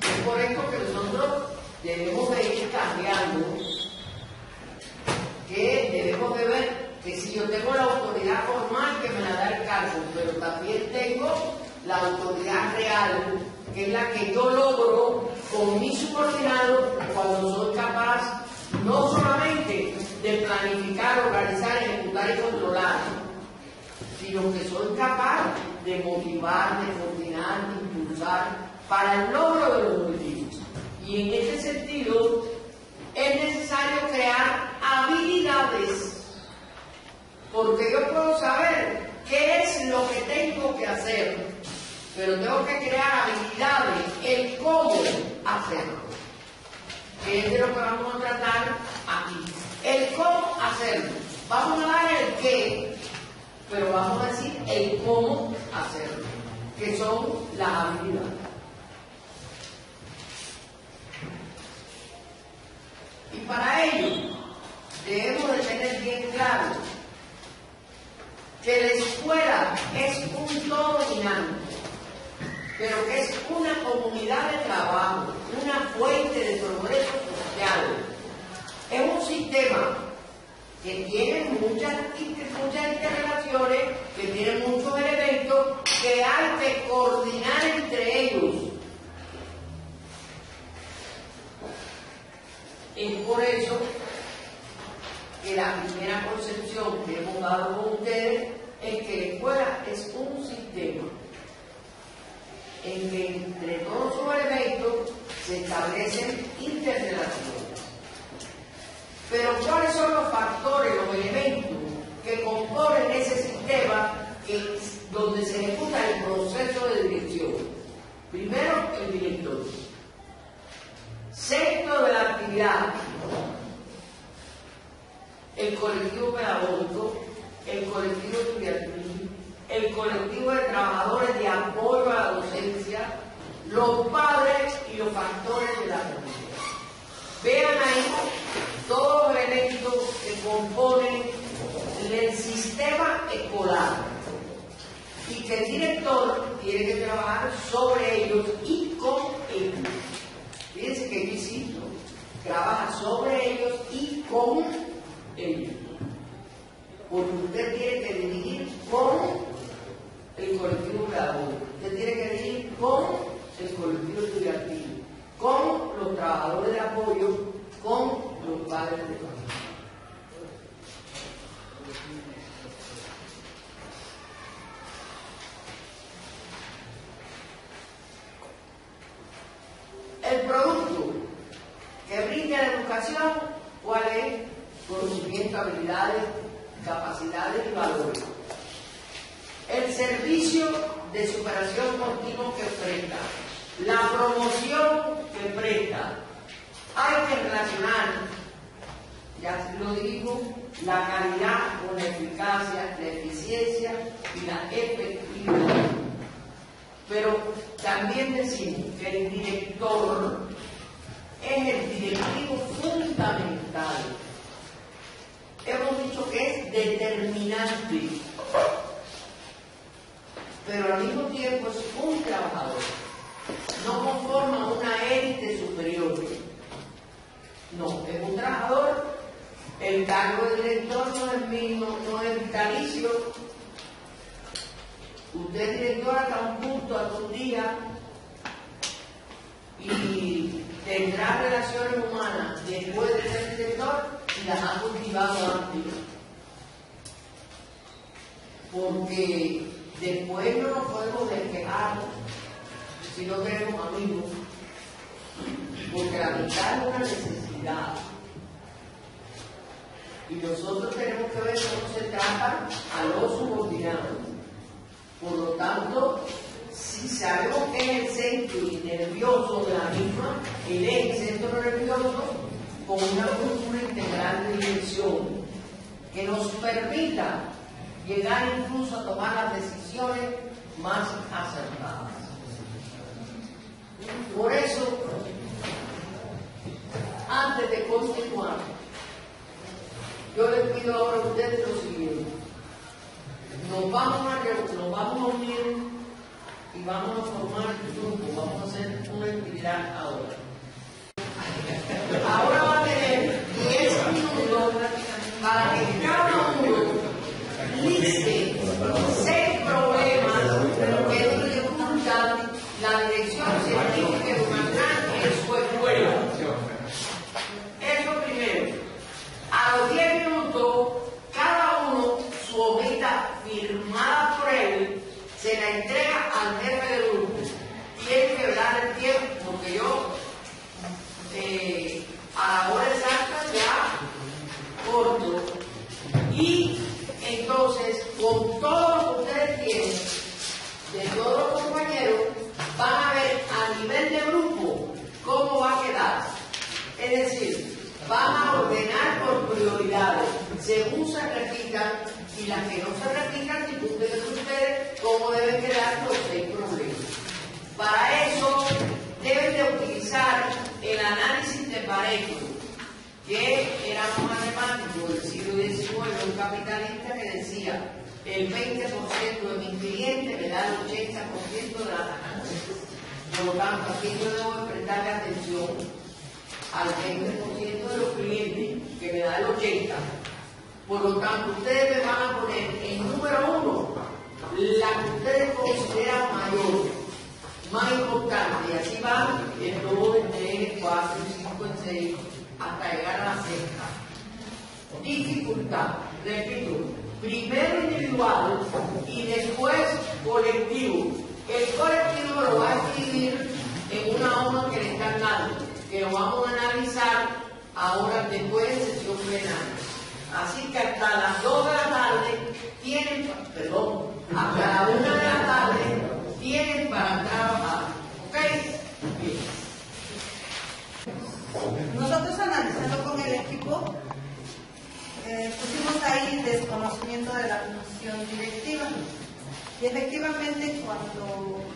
Es por esto que nosotros debemos de ir cambiando, que debemos de ver que si yo tengo la autoridad formal que me la da el cargo, pero también tengo la autoridad real, que es la que yo logro con mi subordinado cuando soy capaz no solamente de planificar, organizar, ejecutar y controlar, sino que soy capaz de motivar, de coordinar, de impulsar para el logro de los objetivos. Y en este sentido es necesario crear habilidades, porque yo puedo saber qué es lo que tengo que hacer, pero tengo que crear habilidades en cómo hacerlo, que es de lo que vamos a tratar aquí. El cómo hacerlo. Vamos a dar el qué, pero vamos a decir el cómo hacerlo, que son las habilidades. Y para ello debemos de tener bien claro que la escuela es un todo dinámico, pero que es una comunidad de trabajo, una fuente de progreso social. Es un sistema que tiene muchas interrelaciones, que tiene muchos elementos que hay que coordinar entre ellos. Es por eso que la primera concepción que hemos dado con ustedes es que la escuela es un sistema en que entre todos sus elementos se establecen interrelaciones. Pero ¿cuáles son los factores, los elementos que componen ese sistema donde se ejecuta el proceso de dirección? Primero, el director. Centro de la actividad, el colectivo pedagógico, el colectivo estudiantil, el colectivo de trabajadores de apoyo a la docencia, los padres y los factores de la comunidad. Vean ahí todos los elementos que componen el sistema escolar y que el director tiene que trabajar sobre ellos y con ellos. Fíjense que yo insisto, trabaja sobre ellos y con ellos. Porque usted tiene que dirigir con el colectivo pedagógico, usted tiene que dirigir con el colectivo estudiantil, con los trabajadores de apoyo, con los padres de familia. El producto que brinda la educación, ¿cuál es? Conocimiento, habilidades, capacidades y valores. El servicio de superación continua que presta, la promoción que presta. Hay que relacionar, ya lo digo, la calidad con la eficacia, la eficiencia y la efectividad. Pero también decimos que el director es el directivo fundamental. Hemos dicho que es determinante, pero al mismo tiempo es un trabajador. No conforma una élite superior. No, es un trabajador. El cargo de director no es mismo, no es vitalicio. Usted es director hasta un punto, hasta un día, y tendrá relaciones humanas después de ser director y las ha cultivado antes. Porque después no nos podemos despejar si no tenemos amigos, porque la amistad es una necesidad. Y nosotros tenemos que ver cómo se trata a los subordinados. Por lo tanto, si sabemos que es el centro nervioso de la misma, él es el centro nervioso con una cultura integral de dirección que nos permita llegar incluso a tomar las decisiones más acertadas. Por eso, antes de continuar, yo les pido ahora a ustedes lo siguiente. Nos vamos a unir y vamos a formar grupos, vamos a hacer una actividad ahora. Ahora va a tener 10 minutos para que cada uno liste 6 problemas que dificultan la dirección científica y educacional en su escuela. Eso primero. A los 10 minutos, cada uno su hojita firmada por él se la entrega al jefe del grupo. Tiene que dar el tiempo, porque yo a la hora exacta ya corto. Y entonces, con todo lo que ustedes tienen, de todos los compañeros, van a ordenar por prioridades, según se repitan, y las que no se repitan, discuten entre ustedes cómo deben quedar los 6 problemas. Para eso deben de utilizar el análisis de Pareto, que era un matemático del siglo XIX, un capitalista que decía: el 20% de mis clientes me da el 80% de la ganancia. Por lo tanto, aquí yo debo prestarle atención al 20% de los clientes que me da el 80%. Por lo tanto, ustedes me van a poner en número 1 la que ustedes consideran mayor, más importante, y así van el 2, el 3, el 4, el 5, el 6, hasta llegar a la sexta. Dificultad, repito, primero individual y después colectivo. El colectivo lo va a escribir en una hoja que le están dando, que lo vamos a analizar ahora después de sesión plenaria. Así que hasta las 2 de la tarde tienen, hasta la 1 de la tarde tienen para trabajar. ¿Ok? Bien. Nosotros analizando con el equipo pusimos ahí desconocimiento de la función directiva. Y efectivamente, cuando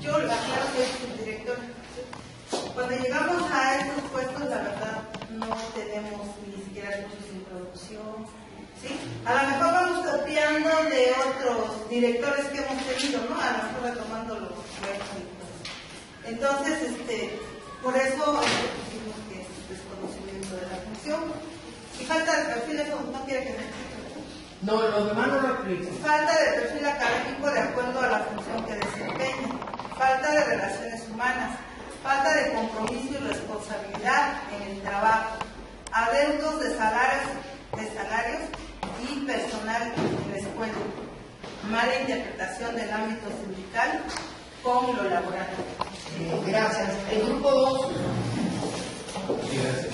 yo, la claro que es subdirectora, cuando llegamos a estos puestos, la verdad no tenemos ni siquiera cursos de introducción, ¿sí? A lo mejor vamos copiando de otros directores que hemos tenido, ¿no? A lo mejor retomando los proyectos. Entonces, por eso pusimos que es desconocimiento de la función. Y falta de perfil, eso no quiere que me... No, los demás no lo explican. Falta de perfil académico de acuerdo a la función que desempeña. Falta de relaciones humanas. Falta de compromiso y responsabilidad en el trabajo. Adeudos de salarios y personal en la escuela. Mala interpretación del ámbito sindical con lo laboral. Gracias. El grupo 2. Sí, gracias.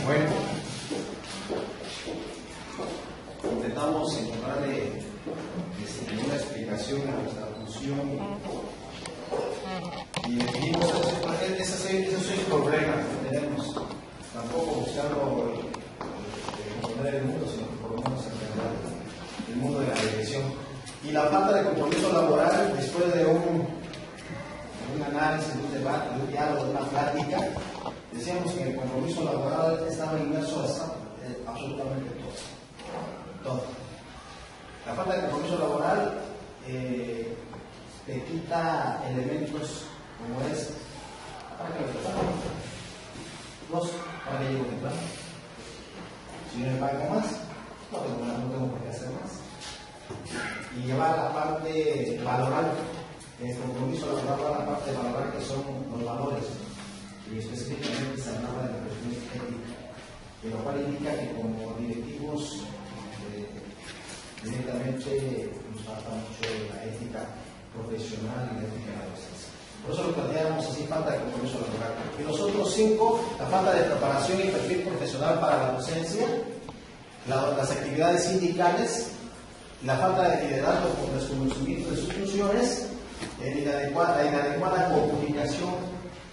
Bueno, intentamos encontrarle una explicación a nuestra función y definimos esos 6 problemas que tenemos, tampoco buscando componer el mundo, sino que por lo menos entender el mundo de la dirección. Y la falta de compromiso laboral, después de un análisis, de un debate, de un diálogo, de una plática, decíamos que el compromiso laboral estaba inmerso a absolutamente todo. La falta de compromiso laboral te quita elementos como es: ¿para qué me preparo? ¿Para qué llego temprano? Si no me pagan más, no tengo por qué hacer más. Y llevar la parte valoral, el compromiso laboral va a la parte valoral, que son los valores, y específicamente se hablaba de la cuestión ética, lo cual indica que como directivos directamente nos falta mucho la ética profesional y la ética de la docencia. Por eso lo planteamos así: falta de compromiso laboral. Y los otros 5, la falta de preparación y perfil profesional para la docencia, las actividades sindicales, la falta de liderazgo con desconocimiento de sus funciones, la inadecuada comunicación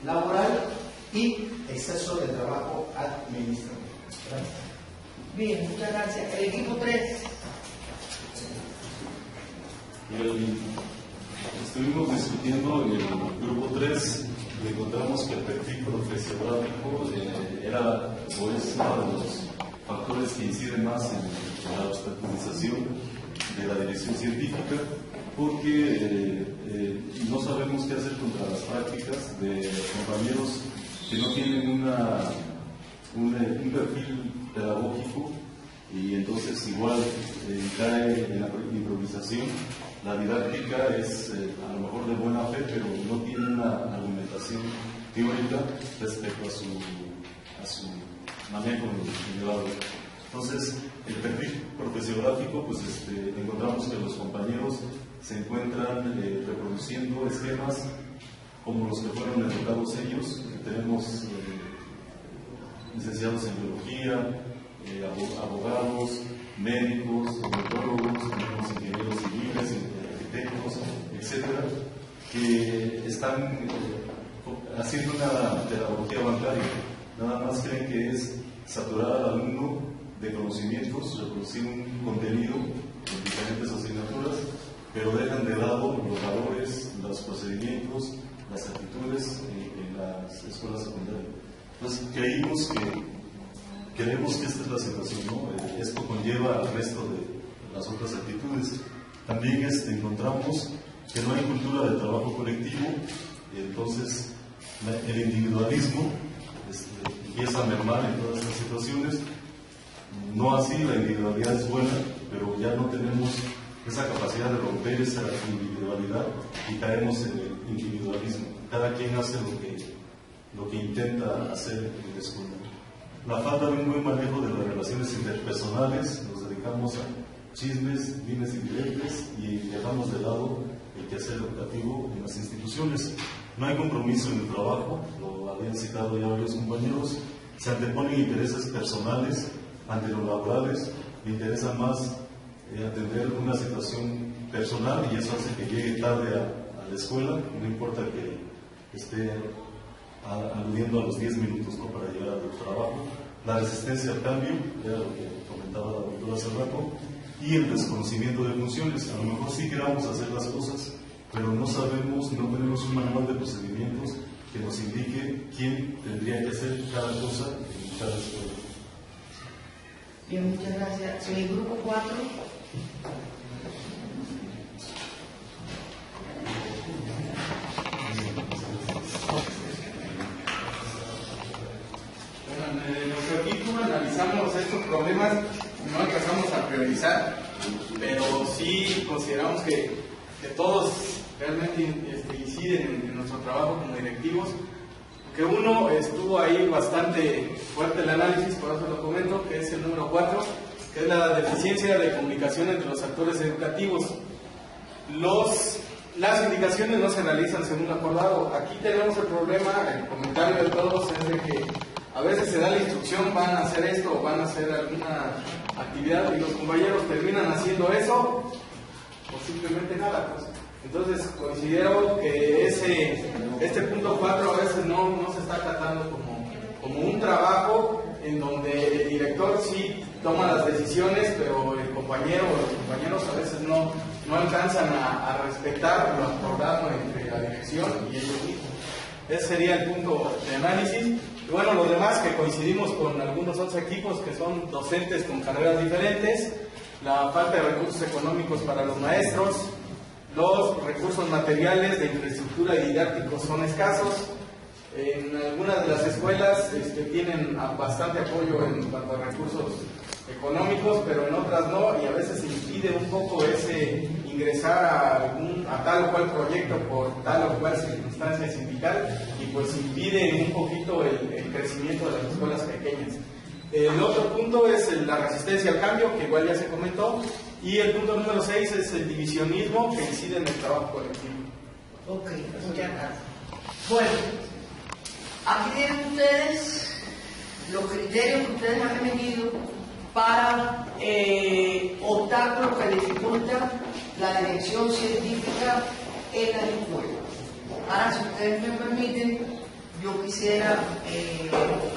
laboral y exceso de trabajo administrativo. Gracias. Bien, muchas gracias. El equipo 3. Estuvimos discutiendo en el grupo 3 y encontramos que el perfil profesionológico era o es uno de los factores que inciden más en la obstaculización de la dirección científica, porque no sabemos qué hacer contra las prácticas de compañeros que no tienen un perfil pedagógico, y entonces igual cae en la improvisación. La didáctica es a lo mejor de buena fe, pero no tiene una argumentación teórica respecto a su manejo individual. Entonces, el perfil profesiográfico, pues encontramos que los compañeros se encuentran reproduciendo esquemas como los que fueron educados ellos. Tenemos licenciados en biología, abogados, médicos, odontólogos, tenemos ingenieros civiles, arquitectos, etcétera, que están haciendo una pedagogía bancaria. nada más creen que es saturar al alumno de conocimientos, reproducir un contenido en diferentes asignaturas, pero dejan de lado los valores, los procedimientos, las actitudes en las escuelas secundarias. Entonces creemos que esta es la situación, ¿no? Esto conlleva al resto de las otras actitudes. También encontramos que no hay cultura de trabajo colectivo, entonces el individualismo empieza a mermar en todas estas situaciones. No así, la individualidad es buena, pero ya no tenemos esa capacidad de romper esa individualidad y caemos en el individualismo. Cada quien hace lo que intenta hacer en la escuela. La falta de un buen manejo de las relaciones interpersonales, nos dedicamos a chismes, dimes y diretes y dejamos de lado el quehacer educativo en las instituciones. No hay compromiso en el trabajo, lo habían citado ya varios compañeros, se anteponen intereses personales ante los laborales, le interesa más atender una situación personal y eso hace que llegue tarde a la escuela, no importa que esté aludiendo a los 10 minutos, ¿no?, para llegar al trabajo. La resistencia al cambio, era lo que comentaba la doctora hace rato, y el desconocimiento de funciones. A lo mejor sí queramos hacer las cosas, pero no sabemos, no tenemos un manual de procedimientos que nos indique quién tendría que hacer cada cosa en cada escuela. Bien, muchas gracias. En el grupo 4. Bueno, en nuestro equipo analizamos estos problemas, no alcanzamos a priorizar, pero sí consideramos que todos realmente inciden en nuestro trabajo como directivos. Que uno estuvo ahí bastante fuerte el análisis, por eso lo comento, que es el número 4, que es la deficiencia de comunicación entre los actores educativos. Las indicaciones no se realizan según lo acordado. Aquí tenemos el problema, el comentario de todos es de que a veces se da la instrucción, van a hacer esto o van a hacer alguna actividad y los compañeros terminan haciendo eso o simplemente nada, pues. Entonces considero que este punto 4 a veces no se está tratando como un trabajo en donde el director sí toma las decisiones, pero el compañero o los compañeros a veces no alcanzan a respetar lo acordado entre la dirección y ellos mismos. Ese sería el punto de análisis. Y bueno, los demás que coincidimos con algunos otros equipos que son docentes con carreras diferentes, la falta de recursos económicos para los maestros, los recursos materiales de infraestructura y didácticos son escasos. En algunas de las escuelas tienen bastante apoyo en cuanto a recursos económicos, pero en otras no, y a veces impide un poco ese ingresar a tal o cual proyecto por tal o cual circunstancia sindical, y pues impide un poquito el crecimiento de las escuelas pequeñas. El otro punto es la resistencia al cambio, que igual ya se comentó, y el punto número 6 es el divisionismo que incide en el trabajo colectivo. Ok, muchas gracias. Bueno, aquí tienen ustedes los criterios que ustedes han emitido para optar por lo que dificulta la dirección científica en la escuela. Ahora, si ustedes me permiten, yo quisiera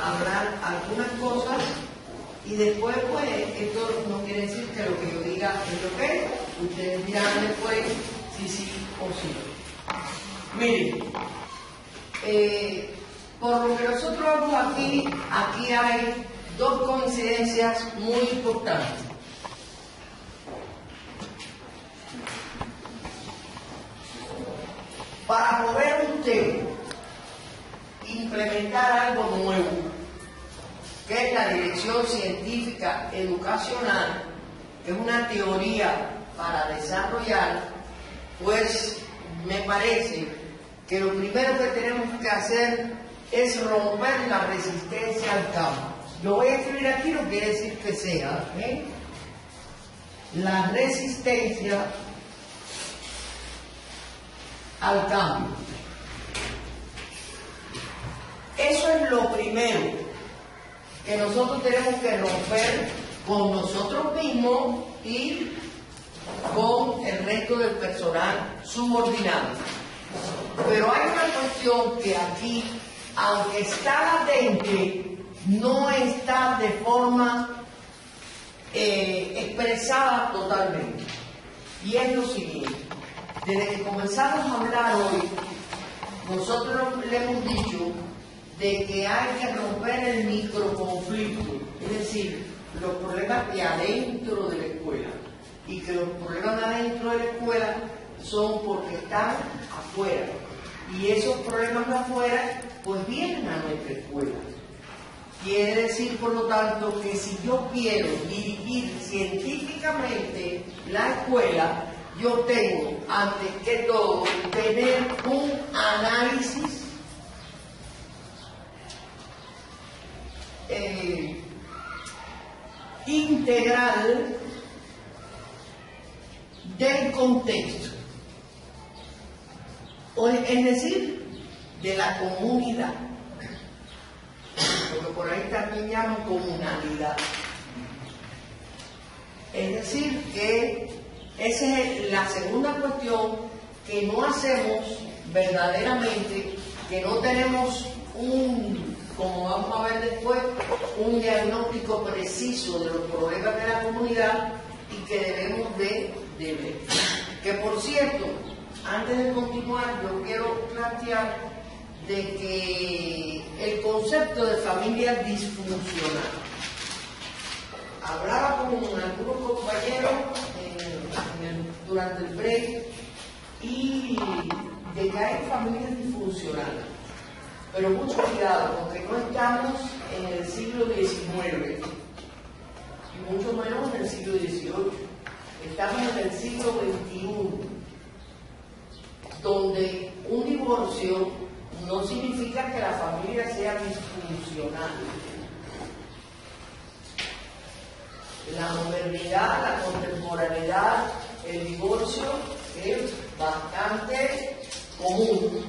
hablar algunas cosas y después, pues, esto no quiere decir que lo que yo diga es lo que es. Ustedes dirán después si sí o sí. Miren, por lo que nosotros vemos aquí hay dos coincidencias muy importantes. Para poder usted implementar algo nuevo, que es la dirección científica educacional, que es una teoría para desarrollar, pues me parece que lo primero que tenemos que hacer es romper la resistencia al cambio. Lo voy a escribir aquí, no quiere decir que sea, la resistencia al cambio. Eso es lo primero que nosotros tenemos que romper con nosotros mismos y con el resto del personal subordinado. Pero hay una cuestión que aquí aunque está latente, no está de forma expresada totalmente. Y es lo siguiente: desde que comenzamos a hablar hoy, nosotros le hemos dicho de que hay que romper el microconflicto, es decir, los problemas de adentro de la escuela, y que los problemas de adentro de la escuela son porque están afuera, y esos problemas de afuera pues vienen a nuestra escuela. Quiere decir, por lo tanto, que si yo quiero dirigir científicamente la escuela, yo tengo, antes que todo, tener un análisis integral del contexto, es decir, de la comunidad, porque por ahí también llaman comunalidad. Es decir, que esa es la segunda cuestión, que no hacemos verdaderamente, que no tenemos como vamos a ver después, un diagnóstico preciso de los problemas de la comunidad y que debemos de ver. Que por cierto, antes de continuar, yo quiero plantear de que el concepto de familia disfuncional, hablaba con algunos compañeros durante el break, y de que hay familias disfuncionales. Pero mucho cuidado, porque no estamos en el siglo XIX, y mucho menos en el siglo XVIII. Estamos en el siglo XXI, donde un divorcio no significa que la familia sea disfuncional. La modernidad, la contemporaneidad, el divorcio es bastante común.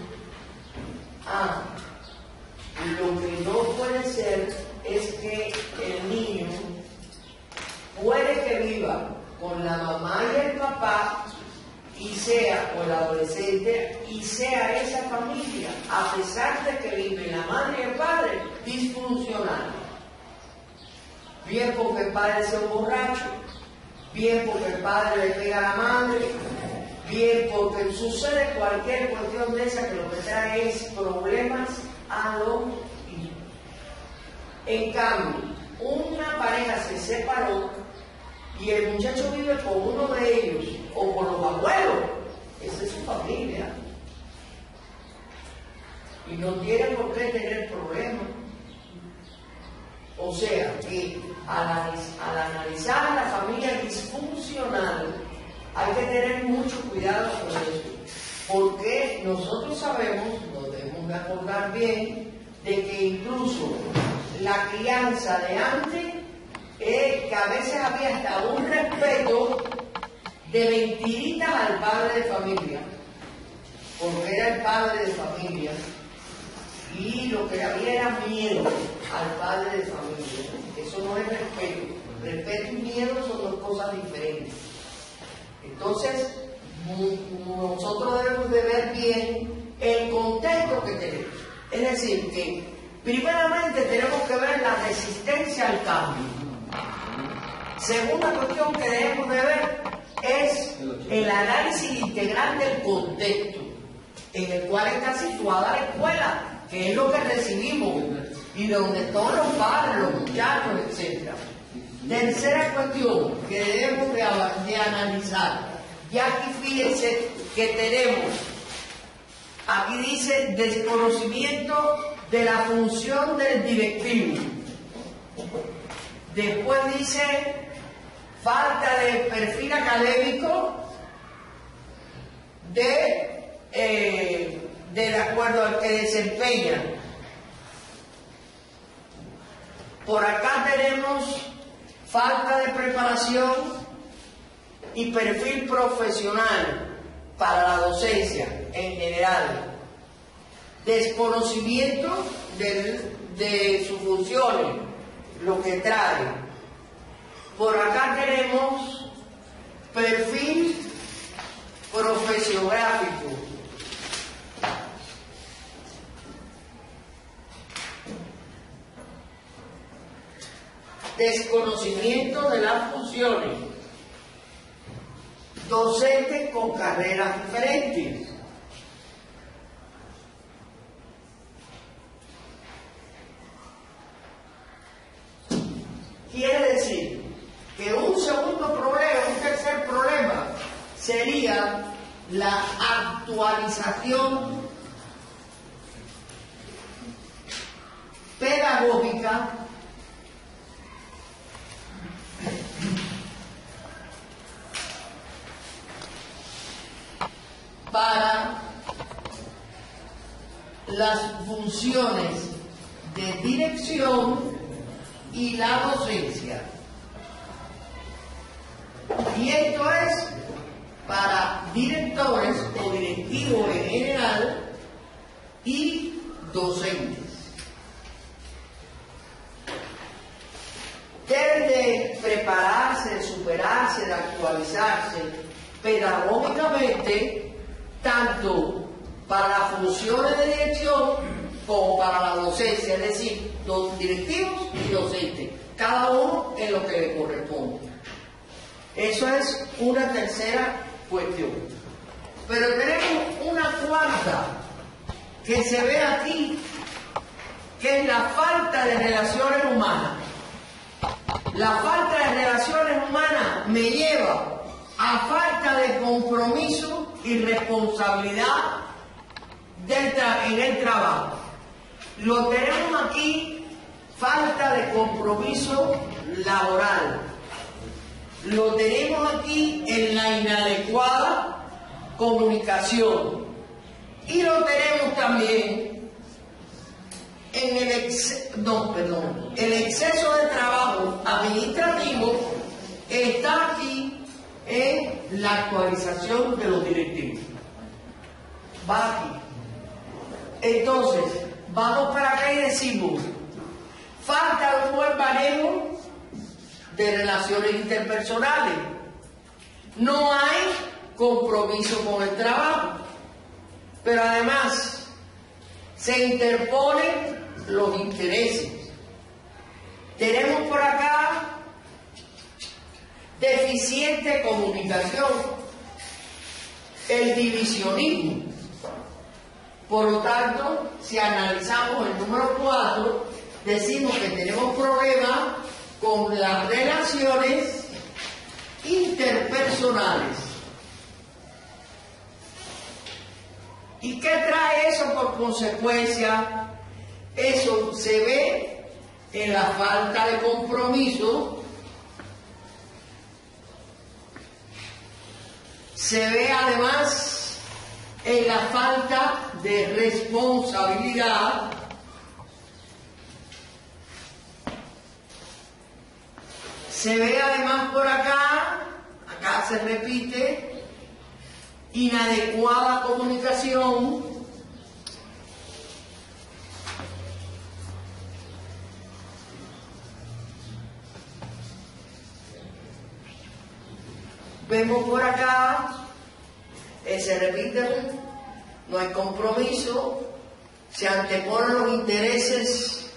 Lo que no puede ser es que el niño puede que viva con la mamá y el papá y sea, o el adolescente, y sea esa familia, a pesar de que vive la madre y el padre, disfuncional. Bien porque el padre sea un borracho, bien porque el padre le pega a la madre, bien porque sucede cualquier cuestión de esa que lo que trae es problemas a los hijos. En cambio, una pareja se separó y el muchacho vive con uno de ellos o con los abuelos, esa es su familia, y no tiene por qué tener problemas. O sea que al analizar a la familia disfuncional hay que tener mucho cuidado con eso, porque nosotros sabemos, nos debemos de acordar bien, de que incluso la crianza de antes, que a veces había hasta un respeto de mentiritas al padre de familia, porque era el padre de familia, y lo que había era miedo al padre de familia. Eso no es respeto. Respeto y miedo son dos cosas diferentes. Entonces, nosotros debemos de ver bien el contexto que tenemos. Es decir, que primeramente tenemos que ver la resistencia al cambio. Segunda cuestión que debemos de ver es el análisis integral del contexto en el cual está situada la escuela, que es lo que recibimos y donde todos los padres, los muchachos, etc. Tercera cuestión que debemos de analizar. Ya aquí fíjense que tenemos, aquí dice desconocimiento de la función del directivo. Después dice falta de perfil académico de acuerdo al que desempeña. Por acá tenemos falta de preparación y perfil profesional para la docencia en general. Desconocimiento de sus funciones, lo que trae. Por acá tenemos perfil profesiográfico. desconocimiento de las funciones, docentes con carreras diferentes. Quiere decir que un segundo problema, un tercer problema, sería la actualización pedagógica para las funciones de dirección y la docencia. Y esto es para directores o directivos en general y docentes. Deben de prepararse, de superarse, de actualizarse pedagógicamente, tanto para las funciones de dirección como para la docencia, es decir, los directivos y docentes, cada uno en lo que le corresponde. Eso es una tercera cuestión. Pero tenemos una cuarta que se ve aquí, que es la falta de relaciones humanas. La falta de relaciones humanas me lleva a falta de compromiso y responsabilidad en el trabajo. Lo tenemos aquí, falta de compromiso laboral. Lo tenemos aquí en la inadecuada comunicación. Y lo tenemos también en el exceso de trabajo administrativo está aquí en la actualización de los directivos. Va aquí. Entonces, vamos para acá y decimos, falta un buen manejo de relaciones interpersonales. No hay compromiso con el trabajo, pero además se interponen los intereses. Tenemos por acá deficiente comunicación, el divisionismo. Por lo tanto, si analizamos el número 4, decimos que tenemos problemas con las relaciones interpersonales. ¿Y qué trae eso por consecuencia? Eso se ve en la falta de compromiso, se ve además en la falta de responsabilidad, se ve además por acá se repite, inadecuada comunicación, vemos por acá, se repite, no hay compromiso, se anteponen los intereses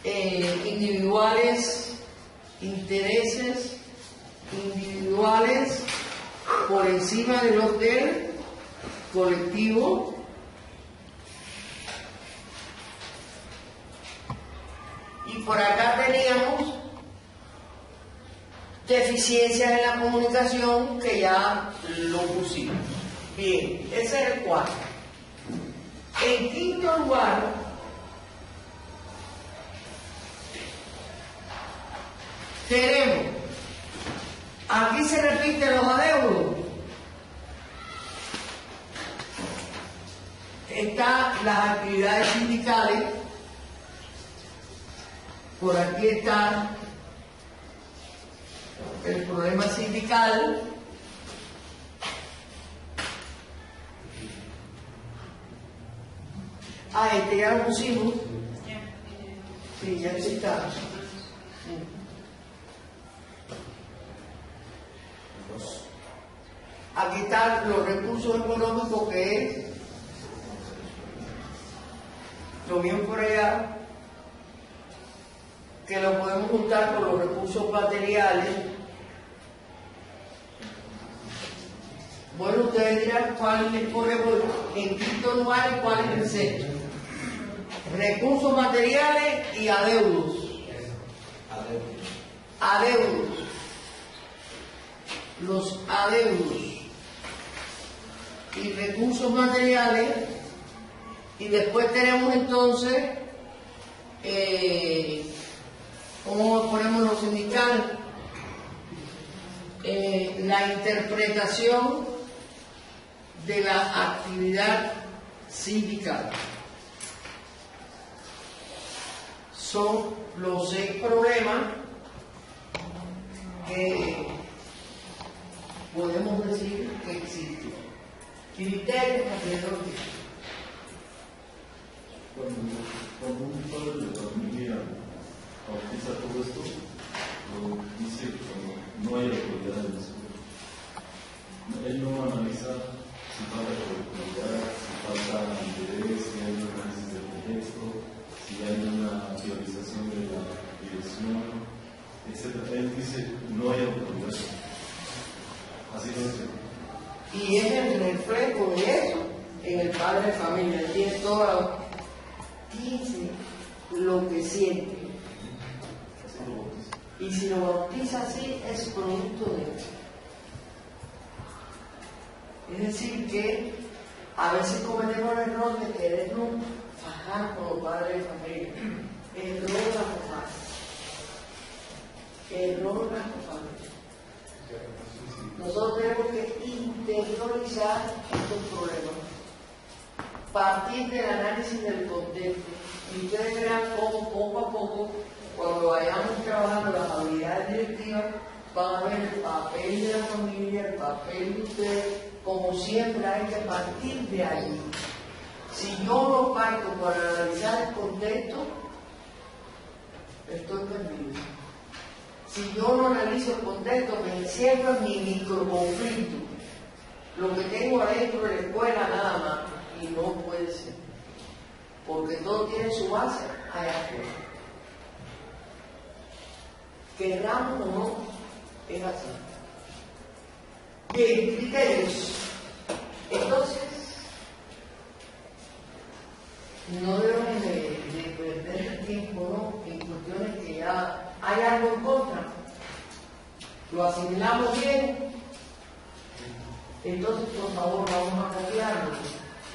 individuales por encima de los del colectivo. Y por acá teníamos deficiencias en la comunicación, que ya lo pusimos. Bien, ese es el 4. En quinto lugar, tenemos, aquí se repiten los adeudos. Están las actividades sindicales, por aquí está el problema sindical. Este ya lo pusimos. Sí, ya está. Aquí están los recursos económicos, que es lo bien por allá. que lo podemos juntar con los recursos materiales. Bueno, ustedes dirán cuál les ponemos en quinto lugar y cuál en el sexto. Recursos materiales y adeudos. Adeudos. Los adeudos y recursos materiales. Y después tenemos entonces, ¿cómo ponemos lo sindical? La interpretación de la actividad sindical. Son los 6 problemas que podemos decir que existen. Criterios alrededor de esto. Cuando un padre de familia bautiza todo esto, lo dice cuando no hay autoridad en la escuela. Él no analiza si falta curricular, si falta interés, si hay un análisis del contexto, si hay una priorización de la dirección, etc. Él dice no hay autoridad. Así lo dice. Y es el reflejo de eso en el padre de familia. Él tiene toda, dice lo que siente. Y si lo bautiza así, es producto de eso. Es decir, que a veces cometemos el error de querernos fajar como padres de familia. Error garrafal. Nosotros tenemos que interiorizar estos problemas, partir del análisis del contexto, y ustedes verán cómo poco a poco, cuando vayamos trabajando las habilidades directivas, van a ver el papel de la familia, el papel de ustedes. Como siempre hay que partir de ahí. Si yo no parto para analizar el contexto, estoy perdido. Si yo no analizo el contexto, me encierro en mi microconflicto, lo que tengo adentro de la escuela nada más, y no puede ser, porque todo tiene su base allá afuera. Queramos o no, es así. Bien, criterios. Entonces, no debemos de perder el tiempo, ¿no?, en cuestiones que ya hay algo en contra. Lo asimilamos bien. Entonces, por favor, vamos a copiarlo,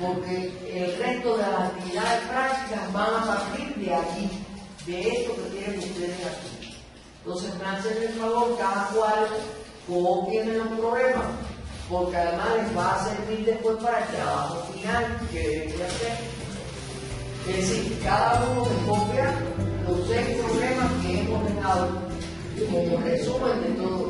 porque el resto de las actividades prácticas van a partir de aquí, de esto que tienen ustedes aquí. Entonces, me hacen el favor, cada cual copien los problemas, porque además les va a servir después para el trabajo final que deben de hacer. Es decir, cada uno se copia los 6 problemas que hemos dejado como resumen de todo